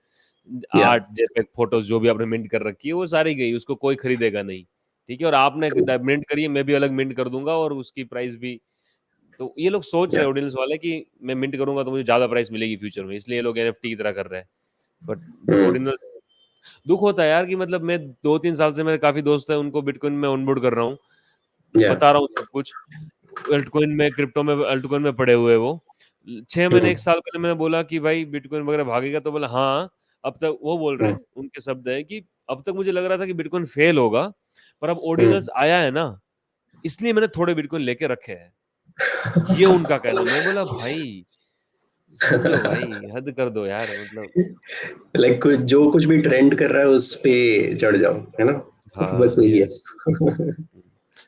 yeah, आर्ट जेपीईजी फोटोज जो भी आपने मिंट कर रखी है वो सारी गई, उसको कोई खरीदेगा नहीं। ठीक है, और आपने true, मिंट करी है, मैं भी अलग मिंट कर दूंगा और उसकी प्राइस भी। तो ये लोग सोच रहे yeah, हैं ऑर्डिनल्स वाले कि मैं मिंट करूंगा तो मुझे ज्यादा प्राइस मिलेगी फ्यूचर में, इसलिए ये लोग एनएफटी की तरह कर रहे हैं। बट जो hmm, ओरिजिनल, दुख होता है यार कि मतलब मैं 2-3 साल से, मेरे काफी दोस्त हैं उनको बिटकॉइन में ऑनबोर्ड कर रहा हूँ, yeah, बता रहा हूँ सब कुछ। अल्टकॉइन में, क्रिप्टो में, अल्टकॉइन में पड़े हुए वो 6 महीने hmm, 1 साल पहले मैंने बोला कि भाई बिटकॉइन वगैरह भागेगा, तो बोला हाँ। अब तक वो बोल रहे hmm, हैं, उनके शब्द है कि अब तक मुझे लग रहा था कि बिटकॉइन फेल होगा, पर अब hmm. ऑर्डिनल्स आया है ना, इसलिए मैंने थोड़े बिटकॉइन लेके रखे हैं। ये उनका कहना। मैं बोला भाई समझो भाई, हद कर दो यार, मतलब। लाइक कुछ जो कुछ भी ट्रेंड कर रहा है उस पे चढ़ जाओ, है ना? बस हाँ, वही है। यस।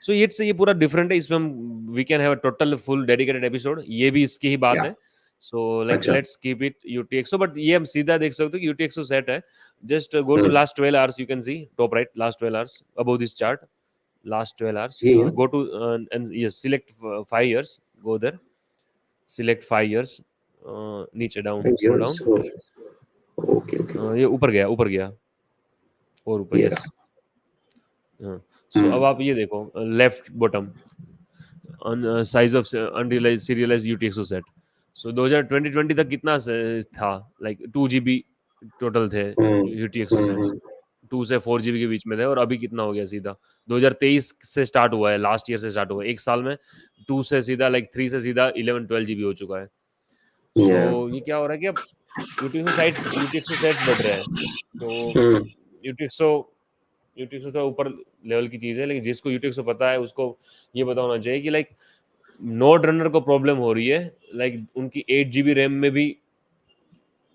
सो ये पूरा डिफरेंट है, इसमें हम we can have a total full dedicated episode, ये भी इसकी ही बात या, है। सो लाइक अच्छा। Let's keep it UTXO, but ये हम सीधा देख सकते हो कि यूटीएक्सओ सेट है। Just go to hmm, last 12 hours, you can see top right, last 12 hours above this chart, last 12 hours. ये है। Go to and yes select 5 years, go there, select 5 years, नीचे down, scroll Years, down. oh, okay okay, ये ऊपर गया, ऊपर गया, और ऊपर, ये यस। रहा। सो अब आप ये देखो left bottom, size of unrealise serialise UTXO set. So 2020 तक कितना था, लाइक 2 GB टोटल थे हम्म, यूटीएक्सओ सेट्स, 2 से 4 GB के बीच में थे। और अभी कितना हो गया सीधा, 2023 से स्टार्ट हुआ है, लास्ट ईयर से स्टार्ट हुआ है, एक साल में 2 से सीधा, लाइक 3 से सीधा 11-12 GB हो चुका है। सो या, ये क्या हो रहा है कि अब यूटीएक्सओ सेट्स बढ़ रहे हैं। तो हम्म, यूटीएक्सओ यूटीएक्सओ तो ऊपर लेवल की चीज़ है, लेकिन जिसको यूटीएक्सओ पता है उसको ये पता होना चाहिए कि लाइक नोड रनर को प्रॉब्लम हो रही है, लाइक उनकी 8 GB रैम में भी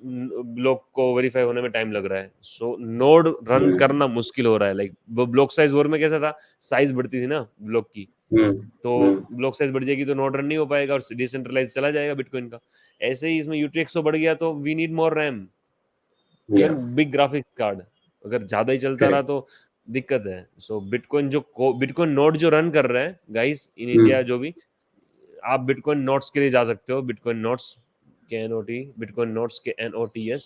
ब्लॉक को वेरीफाई होने में टाइम लग रहा है। सो नोड रन हम्म, करना मुश्किल हो रहा है, लाइक वो ब्लॉक साइज वॉर में कैसा था, साइज बढ़ती थी ना ब्लॉक की, हम्म, तो हम्म, ब्लॉक साइज बढ़ जाएगी तो नोड रन नहीं हो पाएगा और डिसेंट्रलाइज चला जाएगा बिटकॉइन का। ऐसे ही इसमें यूटीएक्सओ बढ़ गया तो वी नीड मोर रैम, या, इवन बिग ग्राफिक्स कार्ड, अगर ज्यादा ही चलता रहा करेक्ट, तो दिक्कत है। सो बिटकॉइन नोड जो रन कर रहे हैं गाइस इन हम्म, इंडिया, जो भी, आप बिटकॉइन नोट्स के लिए जा सकते हो, बिटकॉइन नोट्स के एनओटी, बिटकॉइन नोट्स के एनओटीएस।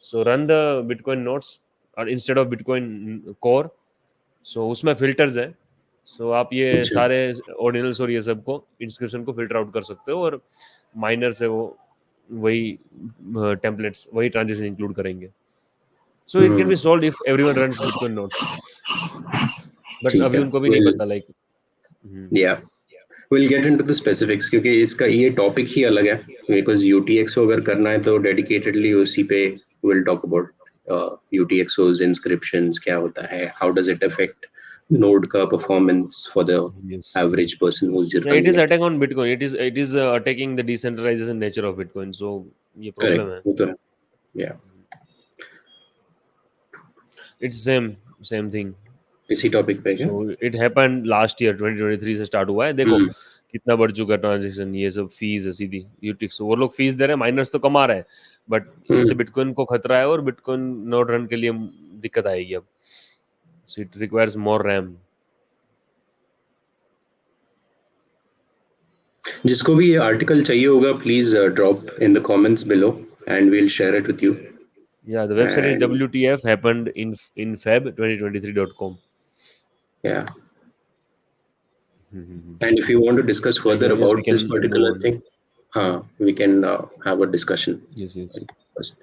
सो रन द बिटकॉइन नोट्स और इंस्टेड ऑफ बिटकॉइन कोर। सो उसमें फिल्टर्स है। सो आप ये अच्छा, सारे ऑर्डिनल्स और ये सब को, इंस्क्रिप्शन को फिल्टर आउट कर सकते हो, और माइनर से वो वही टेम्पलेट्स, वही ट्रांजेक्शन इंक्लूड करेंगे। So it can hmm, be solve if everyone runs bitcoin nodes, but ठीक अभी है, उनको भी नहीं विल, पता, लाइक। या, will get into the specifics, क्योंकि इसका ये टॉपिक ही अलग है। बिकॉज यूटीएक्सओ अगर करना है तो डेडिकेटेडली उसी पे will talk about UTXOs, inscriptions क्या होता है, how does it affect node का performance for the yes, average person who's yeah, it running is it. attack on bitcoin, it is attacking the decentralization nature of bitcoin, so ये problem correct, है। वो तो है, या। It's same thing. इसी topic पे क्या? So it happened last year 2023 से स्टार्ट हुआ है. देखो कितना बढ़ चुका है ट्रांजेक्शन. ये सब फीस है सीधी यूटिक्स. वो लोग फीस दे रहे हैं, माइनर्स तो कमा रहे हैं, बट इससे बिटकॉइन को खतरा है और बिटकॉइन नोड रन के लिए दिक्कत आएगी अब. So it requires more RAM. जिसको भी ये आर्टिकल चाहिए होगा, please drop in the comments below and we will share it with you. Yeah, the website is And WTF happened in Feb 2023.com. yeah, and if you want to discuss I further guess we about this can move particular on. thing, we can have a discussion. Yes, yes. First.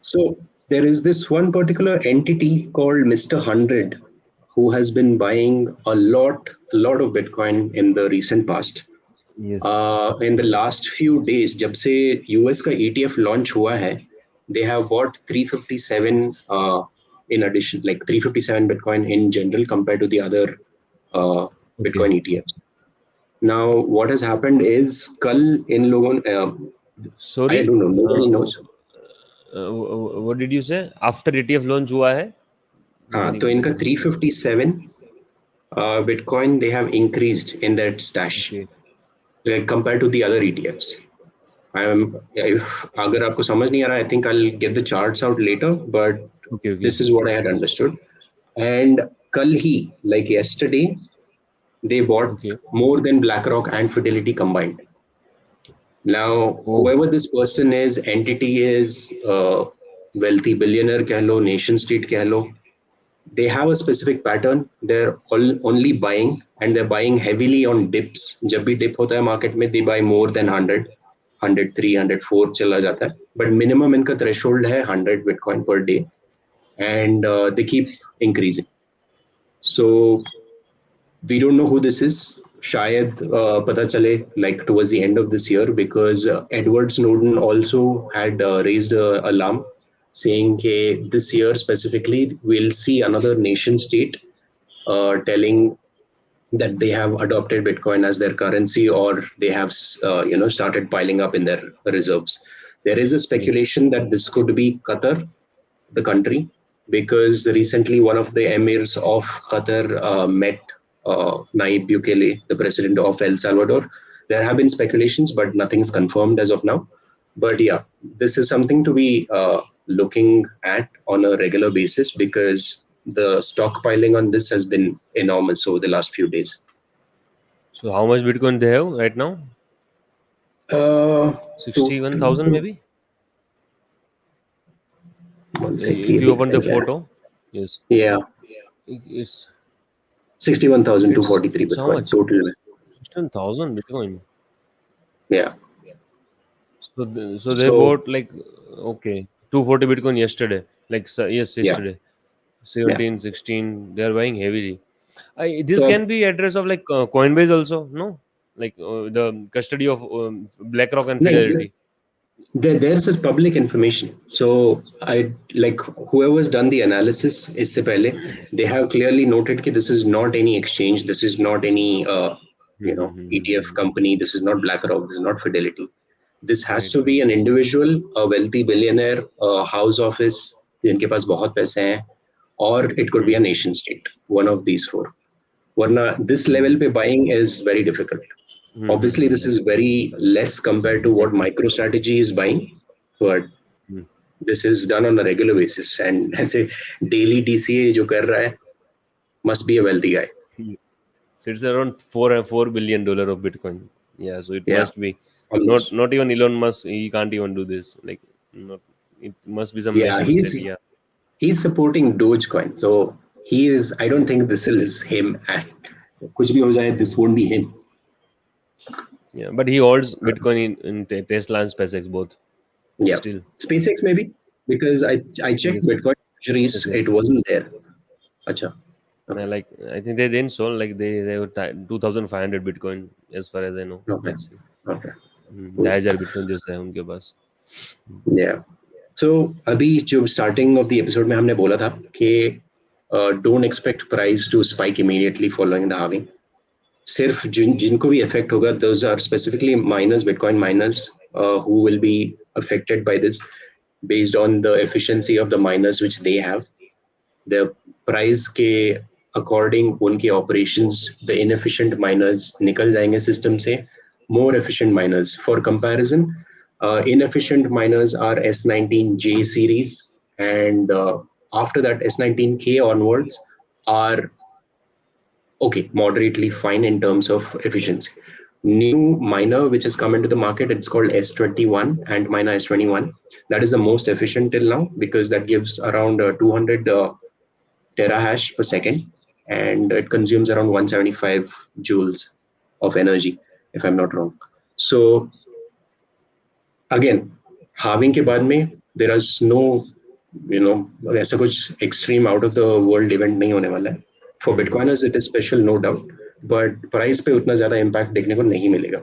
So there is this one particular entity called Mr. 100 who has been buying a lot of Bitcoin in the recent past. Yes. In the last few days, जब से US का ETF launch हुआ है, they have bought 357 in addition, like 357 Bitcoin in general compared to the other Okay. Bitcoin ETFs. Now, what has happened is कल इन लोगों Sorry. I don't know, nobody knows. What did you say? After ETF launch हुआ है? हाँ, तो इनका 357 Bitcoin they have increased in that stash like compared to the other ETFs. If अगर आपको समझ नहीं आ रहा, I think I'll get the charts out later, but Okay. this is what I had understood. And कल ही, like yesterday, they bought more than BlackRock and Fidelity combined. Now, whoever this person is, entity is, wealthy billionaire कह लो, nation state कह लो, they have a specific pattern. They're only buying, and they're buying heavily on dips. जब भी dip होता है market में, they buy more than 100, 103, 104 चला जाता है. But minimum इनका threshold है 100 Bitcoin per day, and they keep increasing. So we don't know who this is. शायद पता चले like towards the end of this year, because Edward Snowden also had raised an alarm saying that this year specifically we'll see another nation state telling that they have adopted Bitcoin as their currency, or they have started piling up in their reserves. There is a speculation that this could be Qatar, the country, because recently one of the emirs of Qatar met Nayib Bukele, the president of El Salvador. There have been speculations, but nothing is confirmed as of now. But yeah, this is something to be looking at on a regular basis, because the stockpiling on this has been enormous over the last few days. So how much Bitcoin they have right now? 61,000 maybe? If you open the photo, yes. Yeah. It's 61,243 Bitcoin how much? total. 61,000 Bitcoin. Yeah. So they bought like 240 Bitcoin yesterday. Like yesterday. 17, 16. They are buying heavily. This can be address of like Coinbase also, no? Like the custody of BlackRock and Fidelity. There's this public information. So I like whoever's done the analysis is they have clearly noted that this is not any exchange. This is not any ETF company. This is not BlackRock. This is not Fidelity. This has to be an individual, a wealthy billionaire, a house office, जिनके पास बहुत पैसे हैं, or it could be a nation state. One of these four. वरना this level पे buying is very difficult. Obviously, this is very less compared to what MicroStrategy is buying, but this is done on a regular basis. And as a daily DCA जो कर रहा है, must be a wealthy guy. So it's around $4 billion of Bitcoin. Yeah, so it must be not even Elon Musk. He can't even do this. Like, it must be some nation state. He's supporting Dogecoin, so he is. I don't think this is him. कुछ भी हो जाए, this won't be him. Yeah, but he holds Bitcoin in Tesla and SpaceX both. Yeah, still SpaceX maybe, because I checked Bitcoin treasuries, it wasn't there. Acha. Okay. Like I think they didn't sold, like they were 2,500 Bitcoin as far as I know. Okay. Let's see. Okay. 10,000 Bitcoin जैसा है उनके पास. Yeah. So अभी जो starting of the episode में हमने बोला था कि don't expect price to spike immediately following the halving. सिर्फ जिनको भी affect होगा, those are specifically miners, Bitcoin miners, who will be affected by this based on the efficiency of the miners which they have. the price के according उनके operations, the inefficient miners निकल जाएंगे system से, more efficient miners. For comparison, inefficient miners are S19J series, and after that S19K onwards are okay, moderately fine in terms of efficiency. New miner which has come into the market, it's called S21 and miner S21. That is the most efficient till now because that gives around 200 terahash per second, and it consumes around 175 joules of energy, if I'm not wrong. So again, halving के बाद में there is no, you know, ऐसा कुछ extreme out of the world event नहीं होने वाला है. For Bitcoiners it is special, no doubt, but price पे उतना ज्यादा impact देखने को नहीं मिलेगा.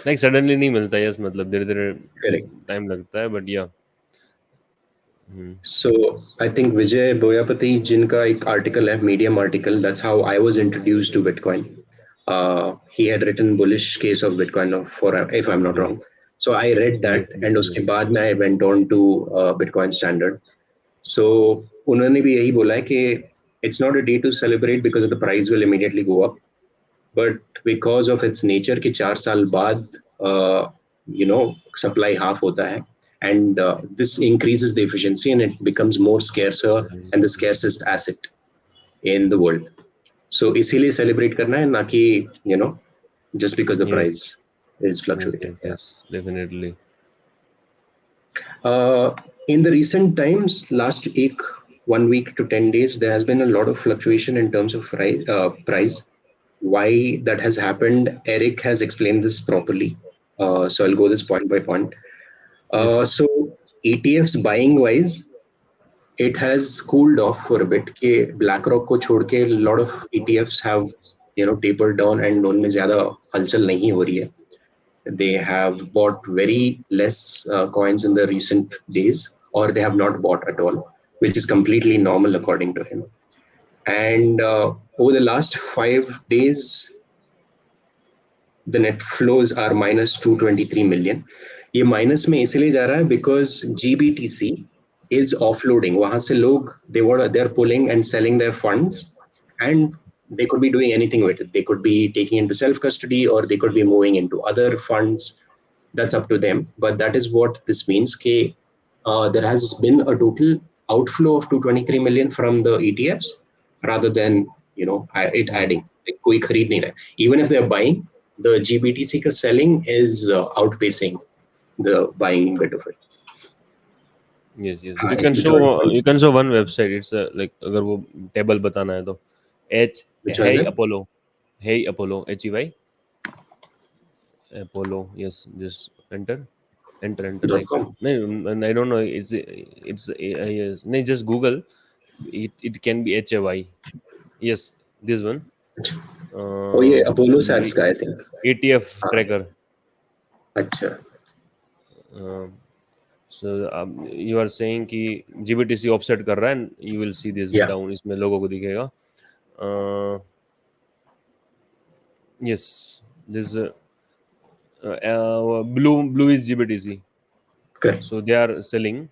लाइक सडनली नहीं मिलता है, यस, मतलब धीरे धीरे Correct. टाइम लगता है, बट या So I think Vijay Boyapati जिनका एक article है, Medium article, that's how I was introduced to Bitcoin. He had written bullish case of Bitcoin for, if I'm not wrong. So I read that, yes yes and उसके yes बाद में I went on to Bitcoin Standard. So उन्होंने भी यही बोला है कि it's not a day to celebrate because the price will immediately go up, but because of its nature कि 4 साल बाद supply half होता है, and this increases the efficiency and it becomes more scarcer and the scarcest asset in the world. So इसीलिए celebrate करना है, ना कि just because the yes price is yes fluctuating. Yes yes definitely. In the recent times, last 1 week to 10 days, there has been a lot of fluctuation in terms of price. Why that has happened, Eric has explained this properly. So I'll go this point by point. Yes So ETFs buying wise, it has cooled off for a bit. कि BlackRock को छोड़ के a lot of ETFs have tapered down and उनमें ज़्यादा हलचल नहीं हो रही है. They have bought very less coins in the recent days, or they have not bought at all, which is completely normal according to him. And over the last 5 days, the net flows are minus 223 million. ये minus में इसलिए जा रहा है because GBTC is offloading. वहां से लोग they're pulling and selling their funds, and they could be doing anything with it. They could be taking into self custody, or they could be moving into other funds. That's up to them. But that is what this means. There has been a total outflow of 223 million from the ETFs, rather than it adding. Like, कोई खरीद नहीं रहा है. Even if they're buying, the GBTC का selling is outpacing the buying bit of it. Yes yes. हाँ, you can इसमें show, third point. You can show one website. It's like, अगर वो टेबल बताना है तो एच Which one है is it? Apollo, है Apollo, HEY Apollo. Yes, just enter like. .com. नहीं, I don't know. It's yes, नहीं, just Google it can be HAY. Yes, this one. Oh, ये Apollo The Sats का I think. ETF हाँ, tracker. अच्छा. So you are saying कि GBTC offset कर रहा है, and you will see this Yeah. down. इसमें लोगों को दिखेगा. Yes, this blue is GBTC. Correct. So they are selling,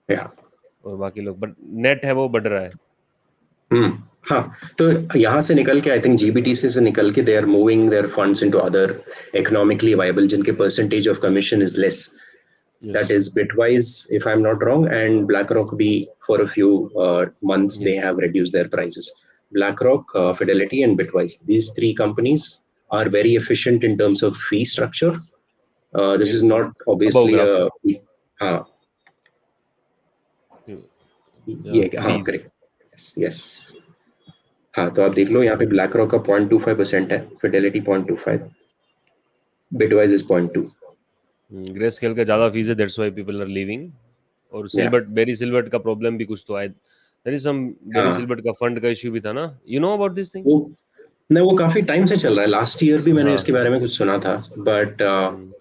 Yeah. और बाकी लोग, but net है वो बढ़ रहा है. हाँ, तो यहाँ से निकल के आई थिंक GBTC से निकल के they are moving their funds into other economically viable जिनके percentage of commission is less. That Yes, is Bitwise, if I'm not wrong, and BlackRock. For a few months they yes, have reduced their prices. BlackRock, Fidelity, and Bitwise. These three companies are very efficient in terms of fee structure. This is yes. not Above obviously graph. हाँ, Yeah, ये हाँ, fees. correct. Yes. हाँ, तो आप देख लो Yes. यहाँ पे BlackRock का 0.25% है, Fidelity 0.25, Bitwise is 0.2. Grayscale का ज़्यादा फीस है, that's why people are leaving. और Yeah. सिल्बर्ट, बेरी सिल्बर्ट का प्रॉब्लम भी कुछ तो आया. देयर इज सम बेरी हाँ, सिल्बर्ट का फंड का इशू भी था ना. You know about this thing? वो नहीं, वो काफी टाइम से चल रहा है. लास्ट ईयर भी मैंने हाँ इसके हाँ. बारे में कुछ सुना था, बट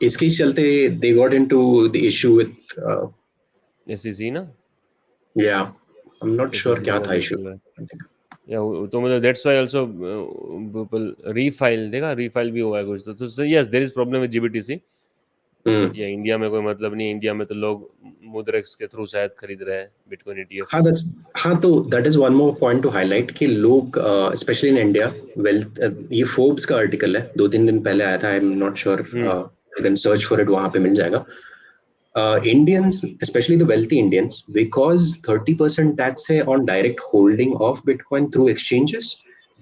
इसके चलते they got into the issue with SEC ना. या I am not sure SEC क्या वाला था भी इशू. चल रहा है. या तो मतलब that's why also people refile. देखा, रीफाइल भी हुआ है कुछ तो. Yes, there is problem with GBTC. But ये इंडिया में कोई मतलब नहीं, इंडिया में तो लोग मुद्रेक्स के थ्रू शायद खरीद रहे हैं बिटकॉइन हाँ ईटीएफ्स। दैट्स हाँ तो that is one more point two highlight कि लोग स्पेशली इन इंडिया वेल्थ, ये फोर्ब्स का आर्टिकल है 2-3 दिन पहले आया था, आई am not sure, hmm. You can search for it, वहां पे मिल जाएगा। Indians, especially the wealthy Indians, because 30% tax है on direct holding of Bitcoin through exchanges,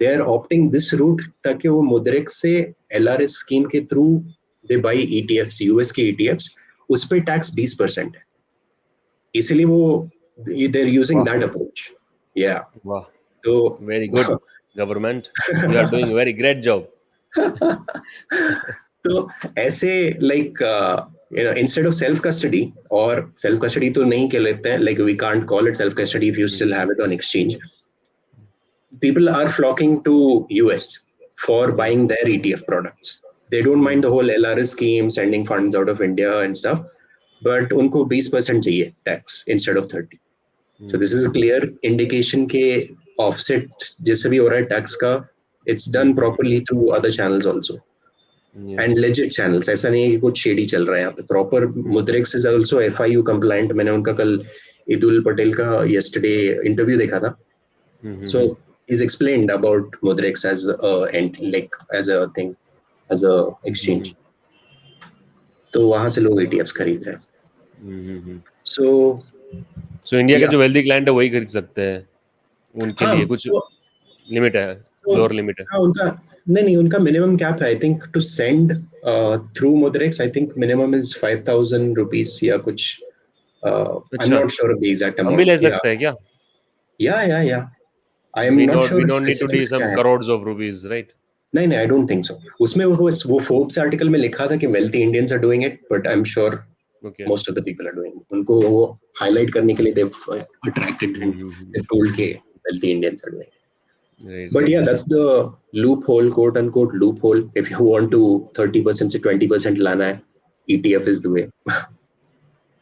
they are opting this route ताकि वो मुद्रिक से LRS स्कीम के through they buy ETFs, US के ETFs, उस पे टैक्स 20% है, इसलिए वो they're using वाह। that approach. Yeah. वाह। तो very good government, you are doing very great job. तो ऐसे like instead of self custody, और सेल्फ कस्टडी तो नहीं कह लेते हैं, like we can't call it self custody if you still have it on exchange, people are flocking to US for buying their ETF products. They don't mind the whole LRS scheme, sending funds out of India and stuff, but उनको 20% चाहिए tax instead of 30. So this is a clear indication के offset जैसे भी हो रहा है tax का, it's done properly through other channels also. And yes. legit channels, ऐसा नहीं है कि कुछ shady चल रहा है यहाँ पे, proper Mudrex is also FIU compliant. मैंने उनका कल ईदुल पटेल का yesterday interview देखा था, so he's explained about Mudrex as a and like as a thing, as a exchange. तो वहां से लोग ETFs खरीद रहे हैं. So सो इंडिया के yeah, जो वेल्दी क्लाइंट है वही खरीद सकते हैं, उनके हाँ लिए कुछ तो, लिमिट है, लोअर लिमिट है? हाँ उनका नहीं, उनका मिनिमम कैप है, I think to send through Mudrex, I think minimum is 5,000 rupees या कुछ, आई एम अच्छा, not sure of the exact हम भी ले अमाउंट. या सकते हैं क्या? या I am not we sure don't need to the specifics क्या सम है. Crores of rupees, right? नहीं नहीं, आई डोंट थिंक सो. उसमें वो फोर्ब्स आर्टिकल में लिखा था कि wealthy Indians are doing it, but I am sure okay. most of the people are doing it. उनको वो highlight करने के लिए they've attracted and they've told के wealthy Indians are doing it. Right But yeah, right. that's the loophole, quote unquote loophole. If you want to 30% से 20% लाना है, ETF is the way.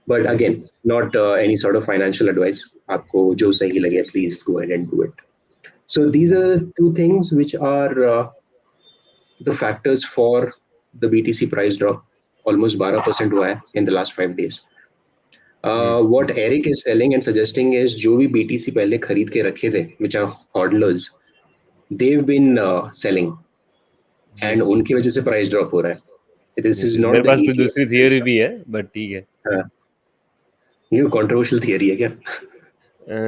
But yes. again, not any sort of financial advice. आपको जो सही लगे, please go ahead and do it. So these are two things which are the factors for the BTC price drop. Almost 12% हुआ है in the last 5 days. What Eric is telling and suggesting is जो भी BTC पहले खरीद के रखे थे, which are hodlers, they've been selling, and yes. उनकी वजह से price drop हो रहा है. This यस, is not मेरे the पास भी ETF दूसरी and थियरी stuff. भी है, बट ठीक है। हाँ, ये controversial theory है क्या?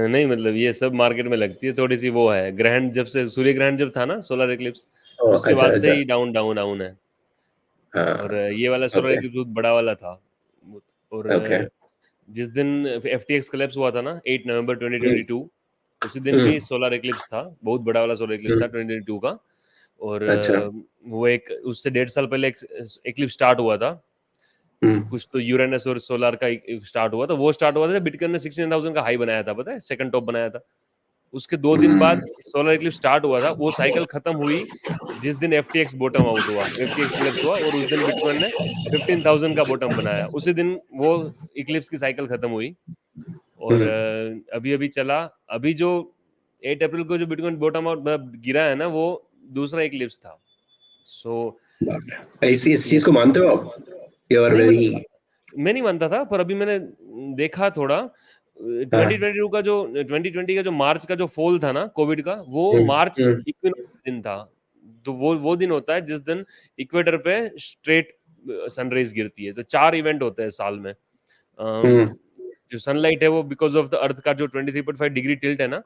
नहीं मतलब ये सब मार्केट में लगती है थोड़ी सी, वो है ग्रहण, जब से सूर्य ग्रहण जब था ना, सोलर इक्लिप्स, Oh, उसके अच्छा बाद से अच्छा. ही डाउन डाउन डाउन है। और हाँ, ये वाला सोलर okay, इक्लिप्स बहुत बड़ा वाला था। और okay. जिस दिन FTX कोलैप्स हुआ था ना, 8 नवंबर हम्म 2022, उसी दिन भी हम्म सोलर इक्लिप्स था, बहुत बड़ा वाला सोलर इक्लिप्स था हम्म, 2022 का। और अच्छा. वो एक उससे 1.5 साल पहले एक इक्लिप्स स्टार्ट हुआ था, हम्म कुछ तो यूरेनस और सोलर का स्टार्ट हुआ था। वो स्टार्ट हुआ था जब बिटकॉइन ने 16,000 का हाई बनाया था, पता है, सेकंड टॉप बनाया था। उसके 2 दिन बाद हम्म सोलर इक्लिप्स स्टार्ट हुआ था, वो साइकिल खत्म हुई जिस दिन FTX बॉटम आउट हुआ, FTX कोलैप्स हुआ, और उस दिन बिटकॉइन ने 15,000 का बॉटम बनाया, उसी दिन वो इक्लिप्स की साइकिल खत्म हुई। और हम्म. अभी अभी चला, अभी जो 8 अप्रैल को जो बिटकॉइन बॉटम आउट गिरा है ना, वो दूसरा इक्लिप्स था। सो बाप रे. इस चीज को यस। मानते हो आप? यू आर नहीं वेरी. मतलब मैं नहीं मानता था, पर अभी मैंने देखा थोड़ा, हाँ. 2020 का जो मार्च का जो फॉल था ना कोविड का, वो मार्च हम्म इक्विनॉक्स दिन था। तो वो दिन होता है जिस दिन इक्वेटर पे स्ट्रेट सनराइज गिरती है। तो 4 इवेंट होते हैं साल में। हम्म जो सनलाइट है वो बिकॉज ऑफ द अर्थ का जो 23.5 डिग्री टिल्ट है ना,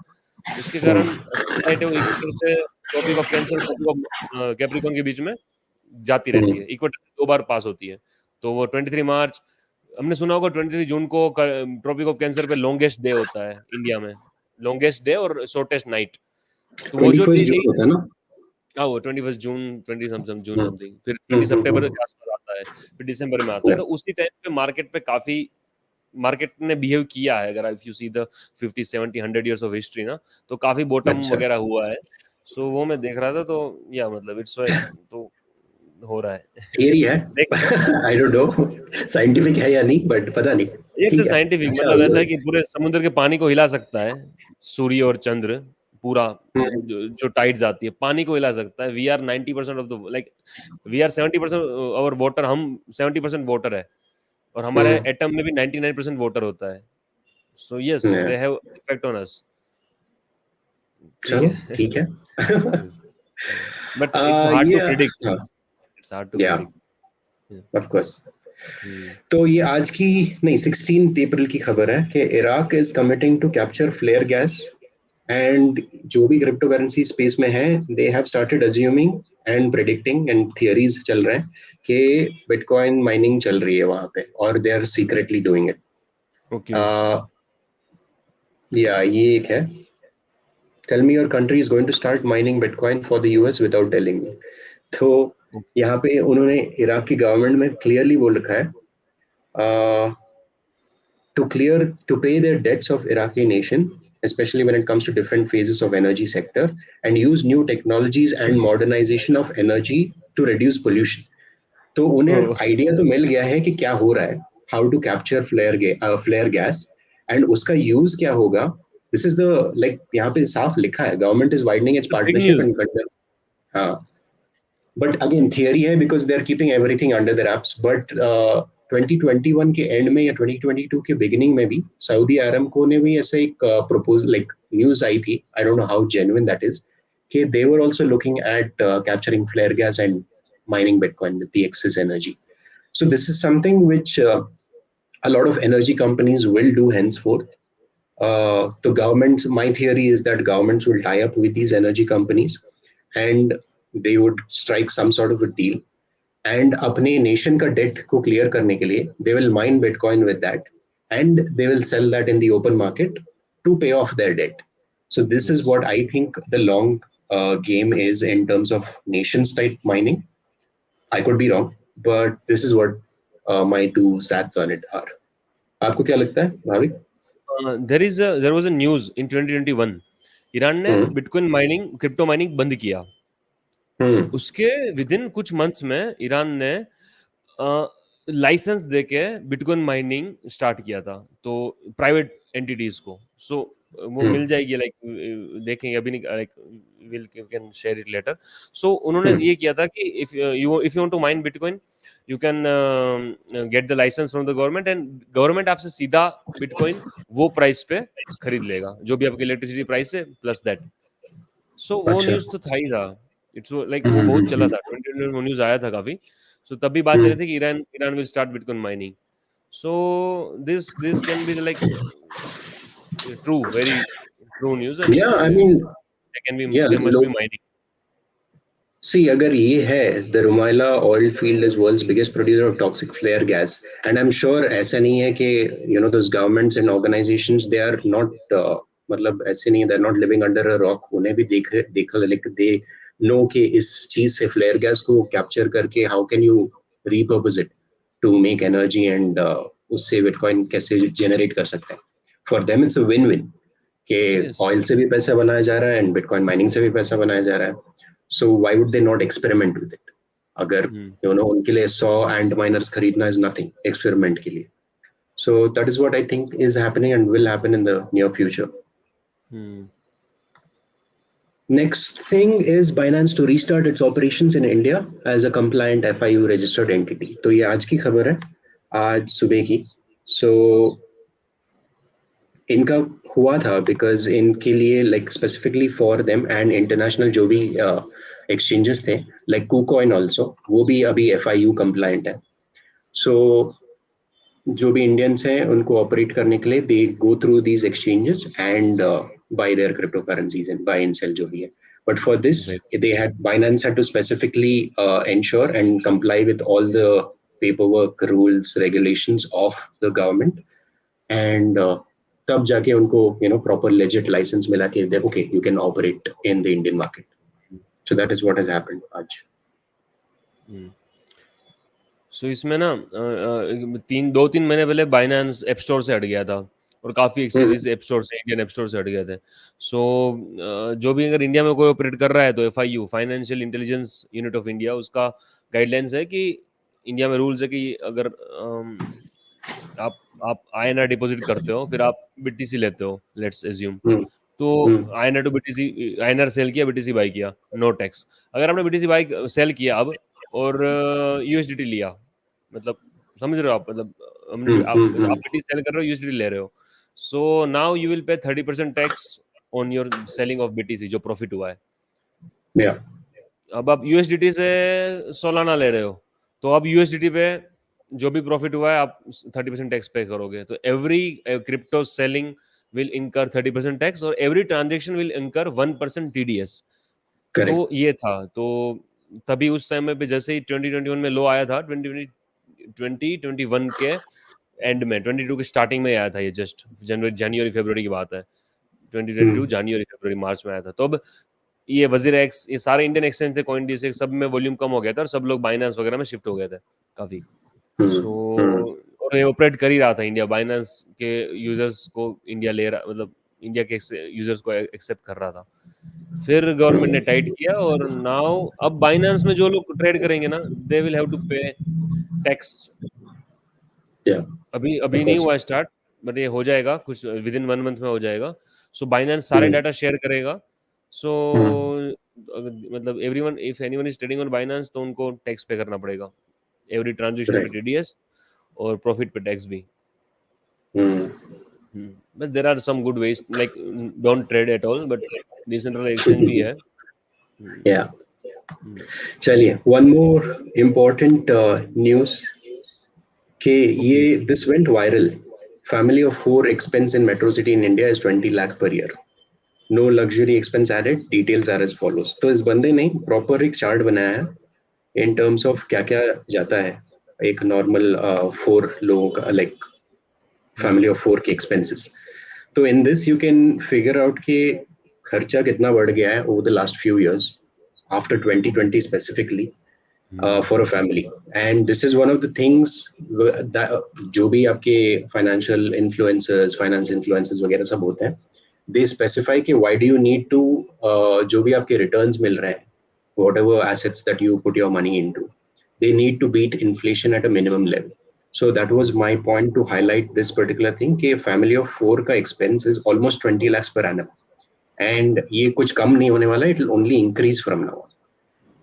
उसके कारण हम्म सनलाइट है वो इक्वेटर से Tropic of Cancer, Tropic of Capricorn के बीच में जाती रहती है, हम्म इक्वेटर से 2 बार पास होती है। तो वो 23 मार्च, हमने सुना होगा 23 जून को ट्रॉपिक ऑफ कैंसर पे लॉन्गेस्ट डे होता है इंडिया में, लॉन्गेस्ट डे और शॉर्टेस्ट नाइट। तो वो जो 21 डे, जून होता है ना? हाँ वो 21 जून, 20 जून हम्म समथिंग, फिर 20 सितंबर हम्म. के आसपास आता है, फिर दिसंबर में आता है। Yeah. तो उसी टाइम पे मार्केट पे काफी, मार्केट ने बिहेव किया है, अगर if you see the 50 70 100 years of history ना, तो काफी बॉटम अच्छा. वगैरह हुआ है। सो वो मैं देख रहा था, तो या मतलब इट्स तो हो रहा है। थियरी है. देखते हैं। आई डोंट नो साइंटिफिक है या नहीं, बट पता नहीं. इट्स ठीक है. साइंटिफिक, अच्छा. मतलब ऐसा है कि पूरे समुद्र के पानी को हिला सकता है सूर्य और चंद्र, पूरा हम्म, जो टाइड्स आती है, पानी को हिला सकता है। We are 90% of the like we are 70% और वाटर, हम 70% वाटर है, और हमारे हम्म, एटम में भी 99% वाटर होता है। So yes, yeah, they have effect on us. ठीक चलो है। ठीक है। यस, बट इट्स हार्ड ये टू प्रिडिक्ट, हाँ, इट्स हार्ड टू या प्रिडिक्ट। Of course. हम्म। तो ये आज की नहीं 16 अप्रैल की खबर है कि Iraq is committing to capture flare gas, and जो भी क्रिप्टो करेंसी स्पेस में है they have started assuming and predicting and theories चल रहे हैं कि बिटकॉइन माइनिंग चल रही है वहां पे और they are secretly doing it. Okay. या ये एक है, tell me your country is going to start mining bitcoin for the US without telling me. तो यहाँ पे उन्होंने इराक की गवर्नमेंट में क्लियरली बोल रखा है to pay their debts of Iraqi nation, especially when it comes to different phases of energy sector, and use new technologies and modernization of energy to reduce pollution. तो उन्हें ओह, idea तो मिल गया है कि क्या हो रहा है, how to capture flare gas and उसका यूज क्या होगा। दिस इज द लाइक यहाँ पे साफ लिखा है government is widening its big partnership news. And हाँ, बट अगेन थियरी है because they are keeping everything under their apps. But 2021 के एंड में या 2022 के बिगिनिंग में भी सऊदी अरमको ने भी ऐसा एक प्रपोज लाइक न्यूज आई थी, I don't know how genuine that is, कि they were also looking at capturing flare gas and mining Bitcoin with the excess energy. So this is something which a lot of energy companies will do henceforth. The governments, my theory is that governments will tie up with these energy companies and they would strike some sort of a deal, and अपने nation का debt को clear करने के लिए they will mine bitcoin with that and they will sell that in the open market to pay off their debt. So this is yes. what I think the long game is in terms of nation state mining. I could be wrong, but this is what my two sats on it are. आपको क्या लगता है Bhavik? There was a news in 2021, Iran ने hmm, bitcoin mining, crypto mining बंद किया। हम्म, उसके within कुछ months में ईरान ने लाइसेंस देके बिटकॉइन माइनिंग स्टार्ट किया था, तो प्राइवेट एंटिटीज को। सो वो मिल हम्म, जाएगी, लाइक देखेंगे अभी नहीं, like will can share it later. So उन्होंने हम्म, ये किया था कि if you want to mine bitcoin, you can get the licence from the government, and government आपसे सीधा बिटकॉइन वो प्राइस पे खरीद लेगा जो भी आपकी इलेक्ट्रिसिटी प्राइस है प्लस दैट। सो वो अच्छा, न्यूज़ तो था ही था। इट्स लाइक हम्म, वो बहुत हम्म, चला था, 2020 में वो न्यूज़ आया था काफ़ी। सो तभी बात चल हम्म, रही थी कि Iran Iran will start bitcoin mining. So this can be like true, very true news, and yeah, I mean, they can be, yeah, they must be mining. see, अगर ये है, the Rumaila oil field is world's biggest producer of toxic flare gas, and I'm sure ऐसा नहीं है कि those governments and organizations they are not मतलब ऐसे नहीं, they're not living under a rock. उन्हें भी देखा like they know कि इस चीज से flare gas को capture करके how can you repurpose it to make energy and उससे Bitcoin कैसे generate कर सकते हैं. For them it's a win-win कि यस। ऑयल से भी पैसा बनाया जा रहा है एंड बिटकॉइन माइनिंग से भी पैसा बनाया जा रहा है. So why would they not experiment with it? अगर हम्म, उनके लिए 100 एंड माइनर्स खरीदना इज नथिंग एक्सपेरिमेंट के लिए. सो that is what I think is happening and will happen in the near future. Hmm, Next thing is Binance to restart its operations in India as a compliant FIU registered entity. तो ये आज की खबर है, आज सुबह की. So इनका हुआ था बिकॉज इनके लिए like specifically for them and international जो भी एक्सचेंजेस थे लाइक कुकॉइन ऑल्सो वो भी अभी FIU कंप्लायंट है. सो जो भी इंडियंस हैं उनको ऑपरेट करने के लिए they go through these exchanges and buy their crypto currencies and buy and sell जो भी है. But for this very. they had Binance had to specifically ensure and comply with all the paperwork rules regulations of the government and तब जाके उनको proper legit licence मिला के they okay you can operate in the Indian market. So that is what has happened आज. Hmm. सो इसमें ना 2-3 महीने पहले बाइनेंस ऐप स्टोर से हट गया था, और काफ़ी एक्सचेंजेस ऐप स्टोर से, इंडियन ऐप स्टोर से हट गए थे। सो जो भी अगर इंडिया में कोई ऑपरेट कर रहा है, तो FIU, financial intelligence unit of India, उसका गाइडलाइंस है कि इंडिया में रूल्स है कि अगर आप INR डिपॉजिट करते हो, फिर आप BTC लेते हो, लेट्स एज्यूम, तो INR to BTC, INR sell किया, BTC बाई किया, नो टैक्स। अगर आपने BTC बाई सेल किया अब और USDT लिया, मतलब समझ रहे हो आप, मतलब आप BTC सेल कर रहे हो, USDT ले रहे हो, so now you will pay 30% tax on your selling of BTC जो प्रॉफिट हुआ है। Yeah. अब आप USDT से सोलाना ले रहे हो, तो अब USDT पे जो भी प्रॉफिट हुआ है आप 30% टैक्स पे करोगे। तो एवरी क्रिप्टो सेलिंग विल इनकर 30% टैक्स और एवरी ट्रांजेक्शन विल इनकर 1% TDS। तो Correct. ये था, तो तभी उस समय पे जैसे ही 2021 में लो आया था, 2021 के एंड में, 22 के स्टार्टिंग में आया था ये, जस्ट जनवरी फरवरी की बात है, 2022 जनवरी फरवरी मार्च में आया था। तो अब ये वजीर एक्स, ये सारे इंडियन एक्सचेंज थे, कॉइन डीएक्स, सब में वॉल्यूम कम हो गया था और सब लोग बाइनेंस वगैरह में शिफ्ट हो गए थे काफी। सो और ये ऑपरेट कर ही रहा था इंडिया, बाइनेंस के यूजर्स को इंडिया ले रहा, मतलब इंडिया के यूजर्स को एक्सेप्ट कर रहा था। फिर गवर्नमेंट ने टाइट किया और नाउ अब बाइनेंस में जो लोग ट्रेड करेंगे ना, दे विल हैव टू पे टैक्स। Yeah. अभी Of अभी नहीं course. हुआ स्टार्ट, बट ये हो जाएगा कुछ विद इन 1 मंथ में हो जाएगा। सो बाइनेंस सारे डाटा शेयर करेगा। सो मतलब everyone, if anyone is trading on Binance, तो उनको टैक्स पे करना पड़ेगा, एवरी ट्रांजैक्शन पे Right. TDS और प्रॉफिट पे टैक्स भी। Hmm. But there are some good ways, like don't trade at all, but decentralised exchange भी है। Yeah. चलिए, one more important news कि ओके। ये this went viral. Family of 4 expense in metro city in India is 20 lakh per year. No luxury expense added. Details are as follows. तो इस बंदे ने proper एक चार्ट बनाया है इन टर्म्स ऑफ क्या क्या जाता है एक नॉर्मल 4 लोगों का, लाइक फैमिली ऑफ 4 के एक्सपेंसेस। तो in this you can figure out कि खर्चा कितना बढ़ गया है over the last few years after 2020 specifically for a family. And this is one of the things जो भी आपके फाइनेंस इन्फ्लुएंसर्स वगैरह सब होते हैं, दे स्पेसिफाई कि why do you need to, जो भी आपके रिटर्न्स मिल रहे हैं, whatever assets that you put your money into, they need to beat inflation at a minimum level. So that was my point to highlight this particular thing कि family of 4 का expense is almost 20 lakhs per annum, and ये कुछ कम नहीं होने वाला, it will only increase from now on.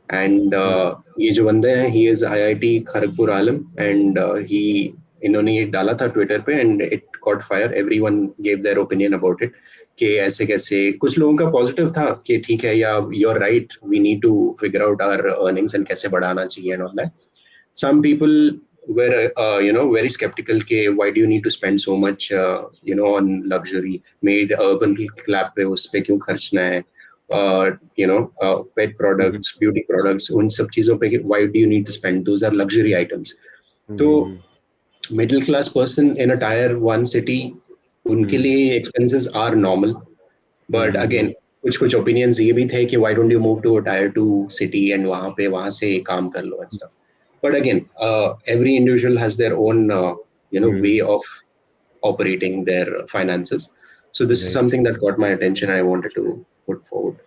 And ये जो बंदे हैं, he is IIT Kharagpur Alam, and he इन्होंने ये डाला था ट्विटर पे, and it caught fire, everyone gave their opinion about it कि ऐसे कैसे। कुछ लोगों का पॉजिटिव था कि ठीक है, या you are right, we need to figure out our earnings and कैसे बढ़ाना चाहिए and all that. Some people were very skeptical के why do you need to spend so much on luxury, made urban lab पे उस पे क्यों खर्चना है, pet products, beauty products, उन सब चीजों पे why do you need to spend, those are luxury items. तो middle class person in a tier 1 city, उनके लिए expenses are normal, but again कुछ कुछ opinions ये भी थे कि why don't you move to a tier 2 city and वहाँ से काम कर लो and stuff. But again, every individual has their own way of operating their finances. So this is right. something that got my attention and I wanted to put forward.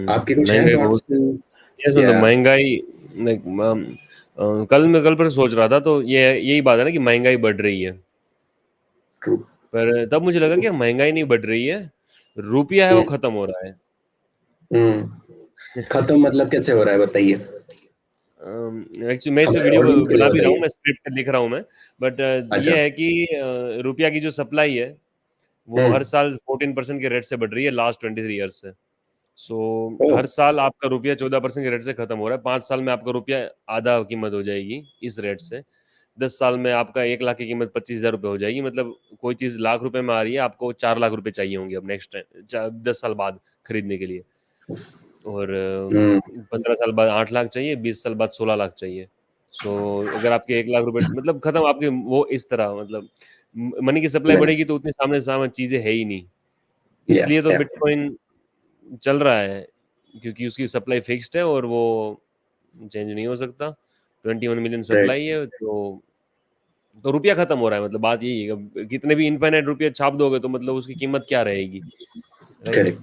आपके कुछ हैं महंगाई बहुत, thoughts? Yes, मतलब Yeah, महंगाई, like कल पर सोच रहा था, तो ये यही बात है ना कि महंगाई बढ़ रही है, true. पर तब मुझे लगा कि महंगाई नहीं बढ़ रही है, रुपया है वो हम्म, खत्म हो रहा है। खत्म मतलब कैसे हो रहा है बताइए। एक्चुअली मैं इस पे हमारे वीडियो ऑडियंस के लिए बना भी रहा हूँ, बताइए। मैं स्क्रिप्ट लिख रहा हूँ मैं, बट अच्छा। ये है कि रुपया की जो सप्लाई है वो हर साल 14% के रेट से बढ़ रही है लास्ट 23 ईयर्स से। सो ओह। हर साल आपका रुपया 14% के रेट से खत्म हो रहा है। 5 साल में आपका रुपया आधा कीमत हो जाएगी इस रेट से। 10 साल में आपका 1 लाख की कीमत 25,000 रुपये हो जाएगी। मतलब कोई चीज़ लाख रुपए में आ रही है, आपको 4 लाख रुपए चाहिए होंगे अब नेक्स्ट टाइम 10 साल बाद खरीदने के लिए। और हम्म, 15 साल बाद 8 लाख चाहिए, 20 साल बाद 16 लाख चाहिए। सो अगर आपके 1 लाख रुपए मतलब खत्म आपके, वो इस तरह मतलब मनी की सप्लाई नहीं, बढ़ेगी तो उतनी सामने सामने चीज़ें है ही नहीं। या इसलिए तो या बिटकॉइन चल रहा है, क्योंकि उसकी सप्लाई फिक्स्ड है और वो चेंज नहीं हो सकता। 21 मिलियन राइट, सप्लाई है, तो रुपया खत्म हो रहा है। मतलब बात यही है, अब कितने भी इनफाइनाइट रुपये छाप दोगे तो मतलब उसकी कीमत क्या रहेगी, राइट? करेक्ट।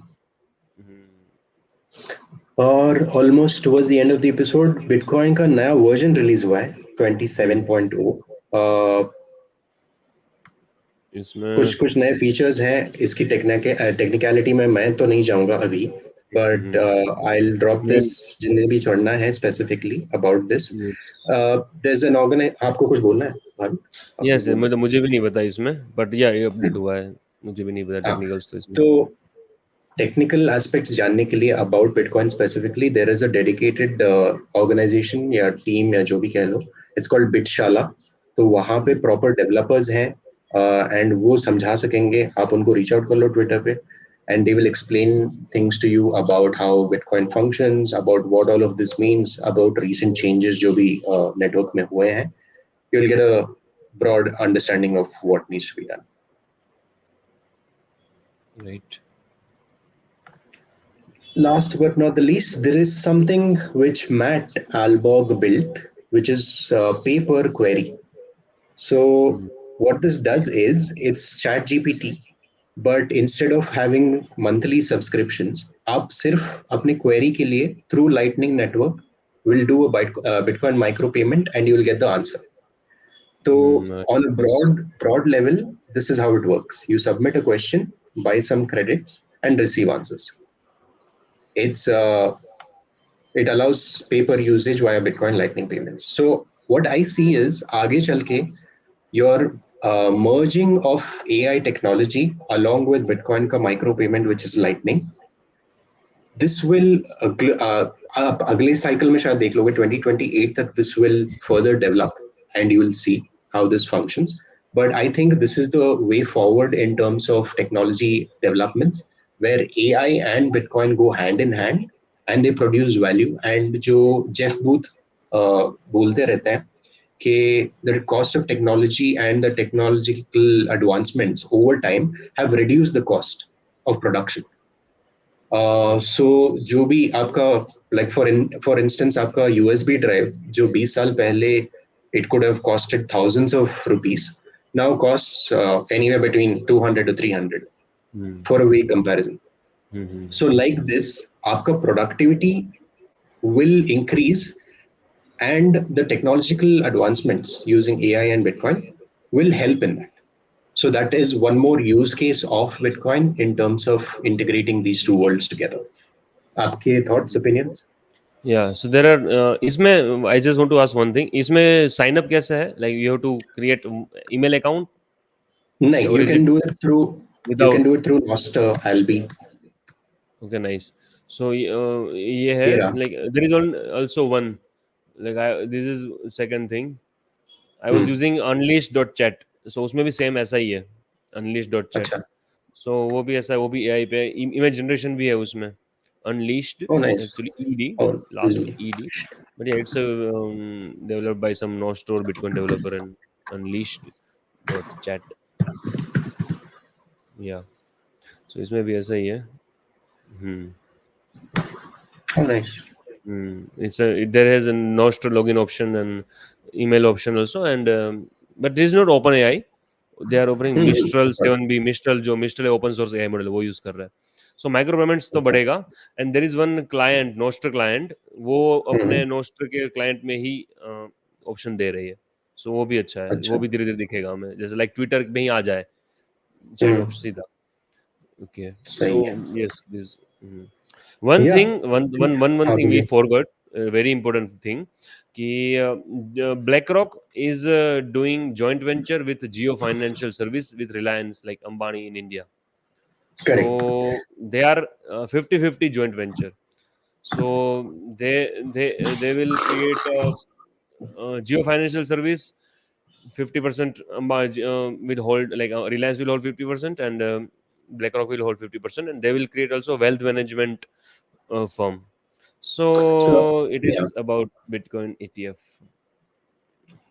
और almost towards the end of the episode, bitcoin का नया वर्जन रिलीज हुआ है 27.0। इसमें कुछ नए फीचर्स हैं इसकी। टेक्निकलिटी में मैं तो नहीं जाऊंगा अभी, बट आई विल ड्रॉप मैं दिस जिन्हें भी छोड़ना है specifically about this. Yes there is an organise, आपको कुछ बोलना है भारत? आप कुछ यस बोल रहे मुझे भी नहीं पता इसमें, बट या ये हैं? अपडेट हुआ है, मुझे भी नहीं पता हाँ, टेक्निकल्स तो इसमें। तो टेक्निकल एस्पेक्ट्स जानने के लिए about bitcoin specifically there is a dedicated organisation या टीम या जो भी कह लो, इट्स कॉल्ड बिटशाला। तो वहाँ पे प्रॉपर डेवलपर्स हैं एंड वो समझा सकेंगे। आप उनको रीच आउट कर लो ट्विटर पे, and they will explain things to you about how bitcoin functions, about what all of this means, about recent changes जो भी नेटवर्क में हुए हैं। You will get a broad understanding of what needs to be done. Right. Last but not the least, there is something which Matt Alborg built, which is Paper Query. So what this does is it's Chat GPT, but instead of having monthly subscriptions, आप सिर्फ अपने query के लिए through Lightning Network will do a Bitcoin micro payment and you will get the answer. So on a Nice. broad level, this is how it works. You submit a question, buy some credits, and receive answers. It's it allows paper usage via Bitcoin Lightning payments. So what I see is आगे चल के your merging of AI technology along with Bitcoin का micro payment which is Lightning, this will आप अगले cycle में शायद देख लोगे 2028 तक this will further develop and you will see how this functions. But I think this is the way forward in terms of technology developments where AI and Bitcoin go hand in hand and they produce value. And जो Jeff Booth बोलते रहते हैं कि the cost of technology and the technological advancements over time have reduced the cost of production. सो जो भी आपका like for instance आपका USB drive जो 20 साल पहले it could have costed thousands of rupees, now cost anywhere between 200 to 300 for a way comparison. So like this आपका productivity will increase and the technological advancements using AI and Bitcoin will help in that. So that is one more use case of Bitcoin in terms of integrating these two worlds together. आपके thoughts, opinions? Yeah, so there are इसमें I just want to ask one thing, इसमें sign up कैसे है? Like you have to create email account No, or you is it can do it through without? Nostr, Albi, Okay, nice. So ये है Kera. like there is also one like this is second thing. I was Hmm. using unleash.chat. So उसमें भी same ऐसा ही है unleash.chat. अच्छा. So वो भी ऐसा है, वो भी AI पे image generation भी है उसमें unleashed Oh, nice. actually ED Oh, last Albi. में ED, but yeah it's developed by some Nostr Bitcoin developer and unleashed.chat. Yeah, so इसमें भी ऐसा ही है. Hmm. Oh, nice. There has a Nostr login option and email option also, and but this is not OpenAI. They are offering Hmm. Mistral Of course. 7B, Mistral जो Mistral है open source AI model वो use कर रहा है. So micro payments तो Okay. बढ़ेगा, and there is one client Nostr client, वो Hmm. अपने Nostr के client में ही option दे रही है. So वो भी अच्छा है, वो अच्छा. भी धीरे-धीरे दिखेगा हमें, जैसे like Twitter में ही आ जाए chat Hmm. option सीधा. Okay, सही है. so yes, this. One Yeah. thing, one हाँ, thing we बोलिए. forgot, a very important thing, कि BlackRock is doing joint venture with Geo Financial Service with Reliance, like Ambani in India. Correct. So they are 50-50 joint venture. So they will create Geo Financial Service 50%, will hold like Reliance will hold 50% and BlackRock will hold 50%, and they will create also wealth management firm. So, So it yeah. is about Bitcoin ETF.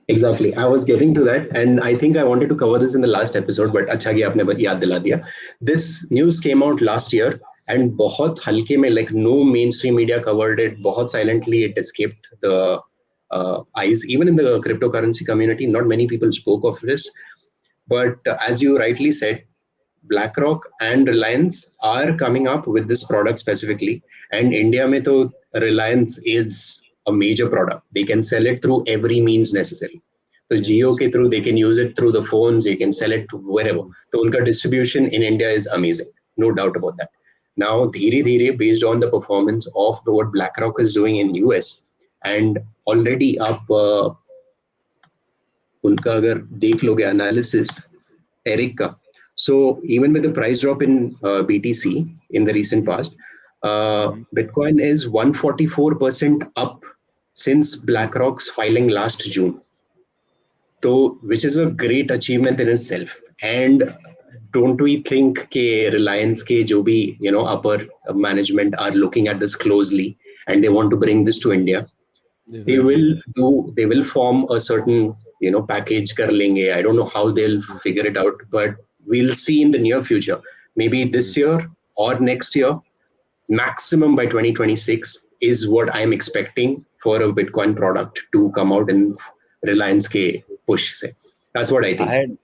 Exactly. I was getting to that, and I think I wanted to cover this in the last episode, but अच्छा कि आपने याद दिला दिया. This news came out last year, and बहुत हल्के में, like no mainstream media covered it. बहुत silently it escaped the eyes. Even in the cryptocurrency community, not many people spoke of this. But as you rightly said, BlackRock and Reliance are coming up with this product specifically. And India mein to Reliance is a major product. They can sell it through every means necessary. तो Yes. Jio के through they can use it through the phones, you can sell it wherever. तो उनका distribution in India is amazing, no doubt about that. Now धीरे धीरे based on the performance of what BlackRock is doing in US, and already आप उनका अगर देख लोगे analysis Eric का, so even with the price drop in BTC in the recent past, Bitcoin is 144% up since BlackRock's filing last June. So which is a great achievement in itself. And don't we think ke Reliance ke jo bhi, you know, upper management are looking at this closely and they want to bring this to India. Definitely. They will form a certain, you know, package kar lenge. I don't know how they'll figure it out, but we'll see in the near future, maybe this year or next year, maximum by 2026 is what I'm expecting for a Bitcoin product to come out in Reliance ke push se. That's what I I think. had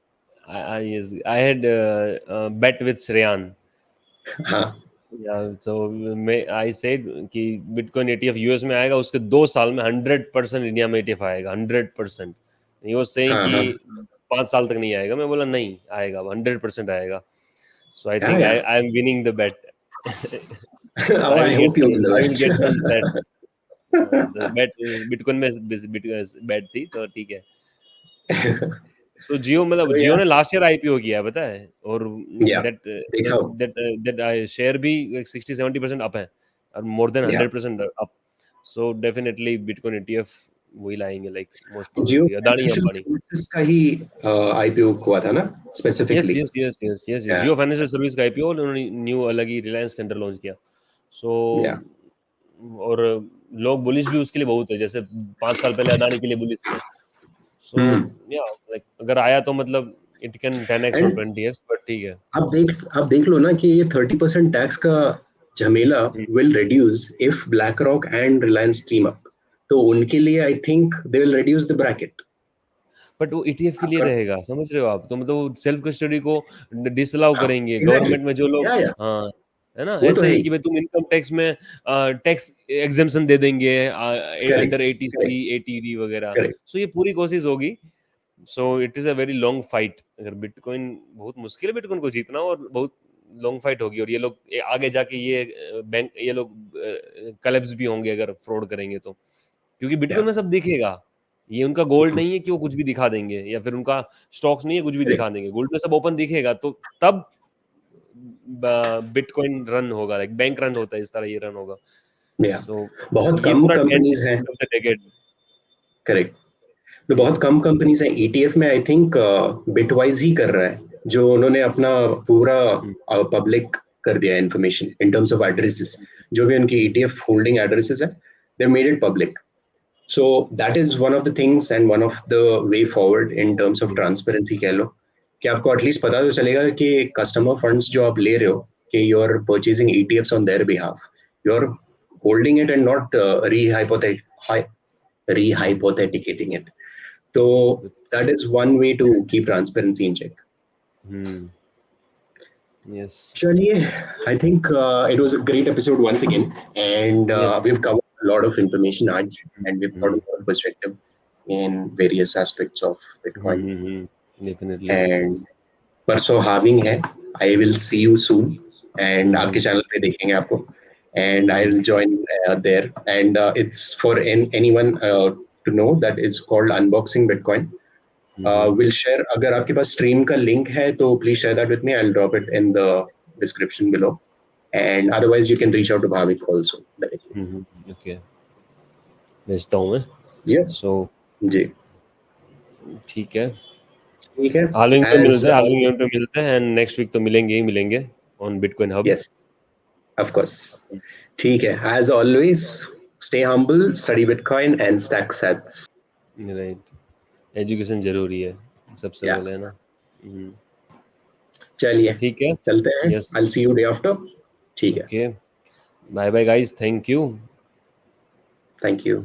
yes, I had bet with Shreyan. हाँ. So मैं I said कि bitcoin ETF US में आएगा, उसके 2 साल में 100% India में ETF आएगा, 100%. He was saying हाँ, कि हाँ. 5 साल तक नहीं आएगा. मैं बोला नहीं आएगा, 100% आएगा. So I Yeah, think yeah. I am winning the bet. So Oh, I hope you win the I will get some bet. sets. The bet bitcoin में bet थी तो ठीक है. So जियो मतलब So जियो yeah, ने लास्ट ईयर आईपीओ किया है पता है, और yeah. दैट देखा. दैट शेयर भी 60-70% अप है, और more than Yeah. 100% up. So definitely bitcoin ETF वही लाएंगे, like most Jio probably Adani financial Ambani. Services का ही आईपीओ हुआ था ना yes specifically. Yes yes yes yes या जियो फाइनेंशियल सर्विस का आईपीओ उन्होंने न्यू अलग ही रिलायंस के अंडर लॉन्च किया. सो या और लोग बुलिश भी उसके लिए बहुत है, जैसे 5 साल पहले अदानी के लिए बुलिश थे. सो या लाइक अगर आया तो मतलब इट कैन 10x और एंड 20x, बट ठीक है. आप देख लो ना कि ये 30% टैक्स का झमेला will reduce if black rock and Reliance team up. तो उनके लिए I think they will reduce the bracket. But वो ETF के लिए आपका रहेगा, समझ रहे हो आप, तो मतलब सेल्फ कस्टडी को डिसअलाउ हाँ करेंगे एग्जैक्टली. गवर्नमेंट में जो लोग. या हाँ, है ना, वो तो ऐसे है ही ही. कि भाई तुम इनकम टैक्स में टैक्स एग्जेम्पशन दे देंगे correct under correct 80C 80D वगैरह. करेक्ट. सो ये पूरी कोशिश होगी. So it is a very long fight. अगर बिटकॉइन बहुत मुश्किल है बिटकॉइन को जीतना, और बहुत लॉन्ग फाइट होगी, और ये लोग आगे जाके ये बैंक ये लोग कलेप्स भी होंगे अगर फ्रॉड करेंगे तो, क्योंकि या बिटकॉइन में सब दिखेगा. ये उनका गोल्ड नहीं है कि वो कुछ भी दिखा देंगे, या फिर उनका स्टॉक्स नहीं है कुछ भी करेक्ट. दिखा देंगे. गोल्ड में सब ओपन दिखेगा, तो तब बिटकॉइन रन होगा, लाइक बैंक रन होता है इस तरह ये रन होगा. या सो बहुत ये कम पूरा ट्रेंड कंपनीज हैं. End of the decade. Correct. तो बहुत कम कंपनीज हैं ईटीएफ में. आई थिंक बिटवाइज ही कर रहा है, जो उन्होंने अपना पूरा पब्लिक कर दिया information in terms of addresses. जो भी उनकी ईटीएफ होल्डिंग एड्रेसेस है, they made it public. So that is one of the things and one of the way forward in terms of transparency कह लो, कि आपको एटलीस्ट पता तो चलेगा कि कस्टमर फंड्स जो आप ले रहे हो, कि you are purchasing ETFs on their behalf, you are holding it and not rehypotheticating it. So that is one way to keep transparency in check. Yes. Chaliye, I think it was a great episode once again, and Yes. we've covered a lot of information, Aj, and we've got a lot of perspective in various aspects of Bitcoin. Definitely. And परसों halving है. I will see you soon, and आपके channel पे देखेंगे आपको, and I'll join there. And it's for anyone to know that it's called Unboxing Bitcoin. We'll share. अगर आपके पास stream का link है तो please share that with me. I'll drop it in the description below. And otherwise, you can reach out to Bhavik also directly. Okay. भेजता हूँ मैं. Yeah. So जी. ठीक है. ठीक है. हार्विंग पे As मिलते हैं, हार्विंग इवेंट पे मिलते हैं, एंड नेक्स्ट वीक तो मिलेंगे ही मिलेंगे on bitcoin hub. yes, of course. ठीक है. As always, stay humble, study Bitcoin, and stack sats. Right. Education जरूरी है सबसे Yeah. पहले, है ना. चलिए ठीक है. चलते हैं. Yes. I'll see you day after. ठीक है. Okay. Bye bye guys, thank you. Thank you.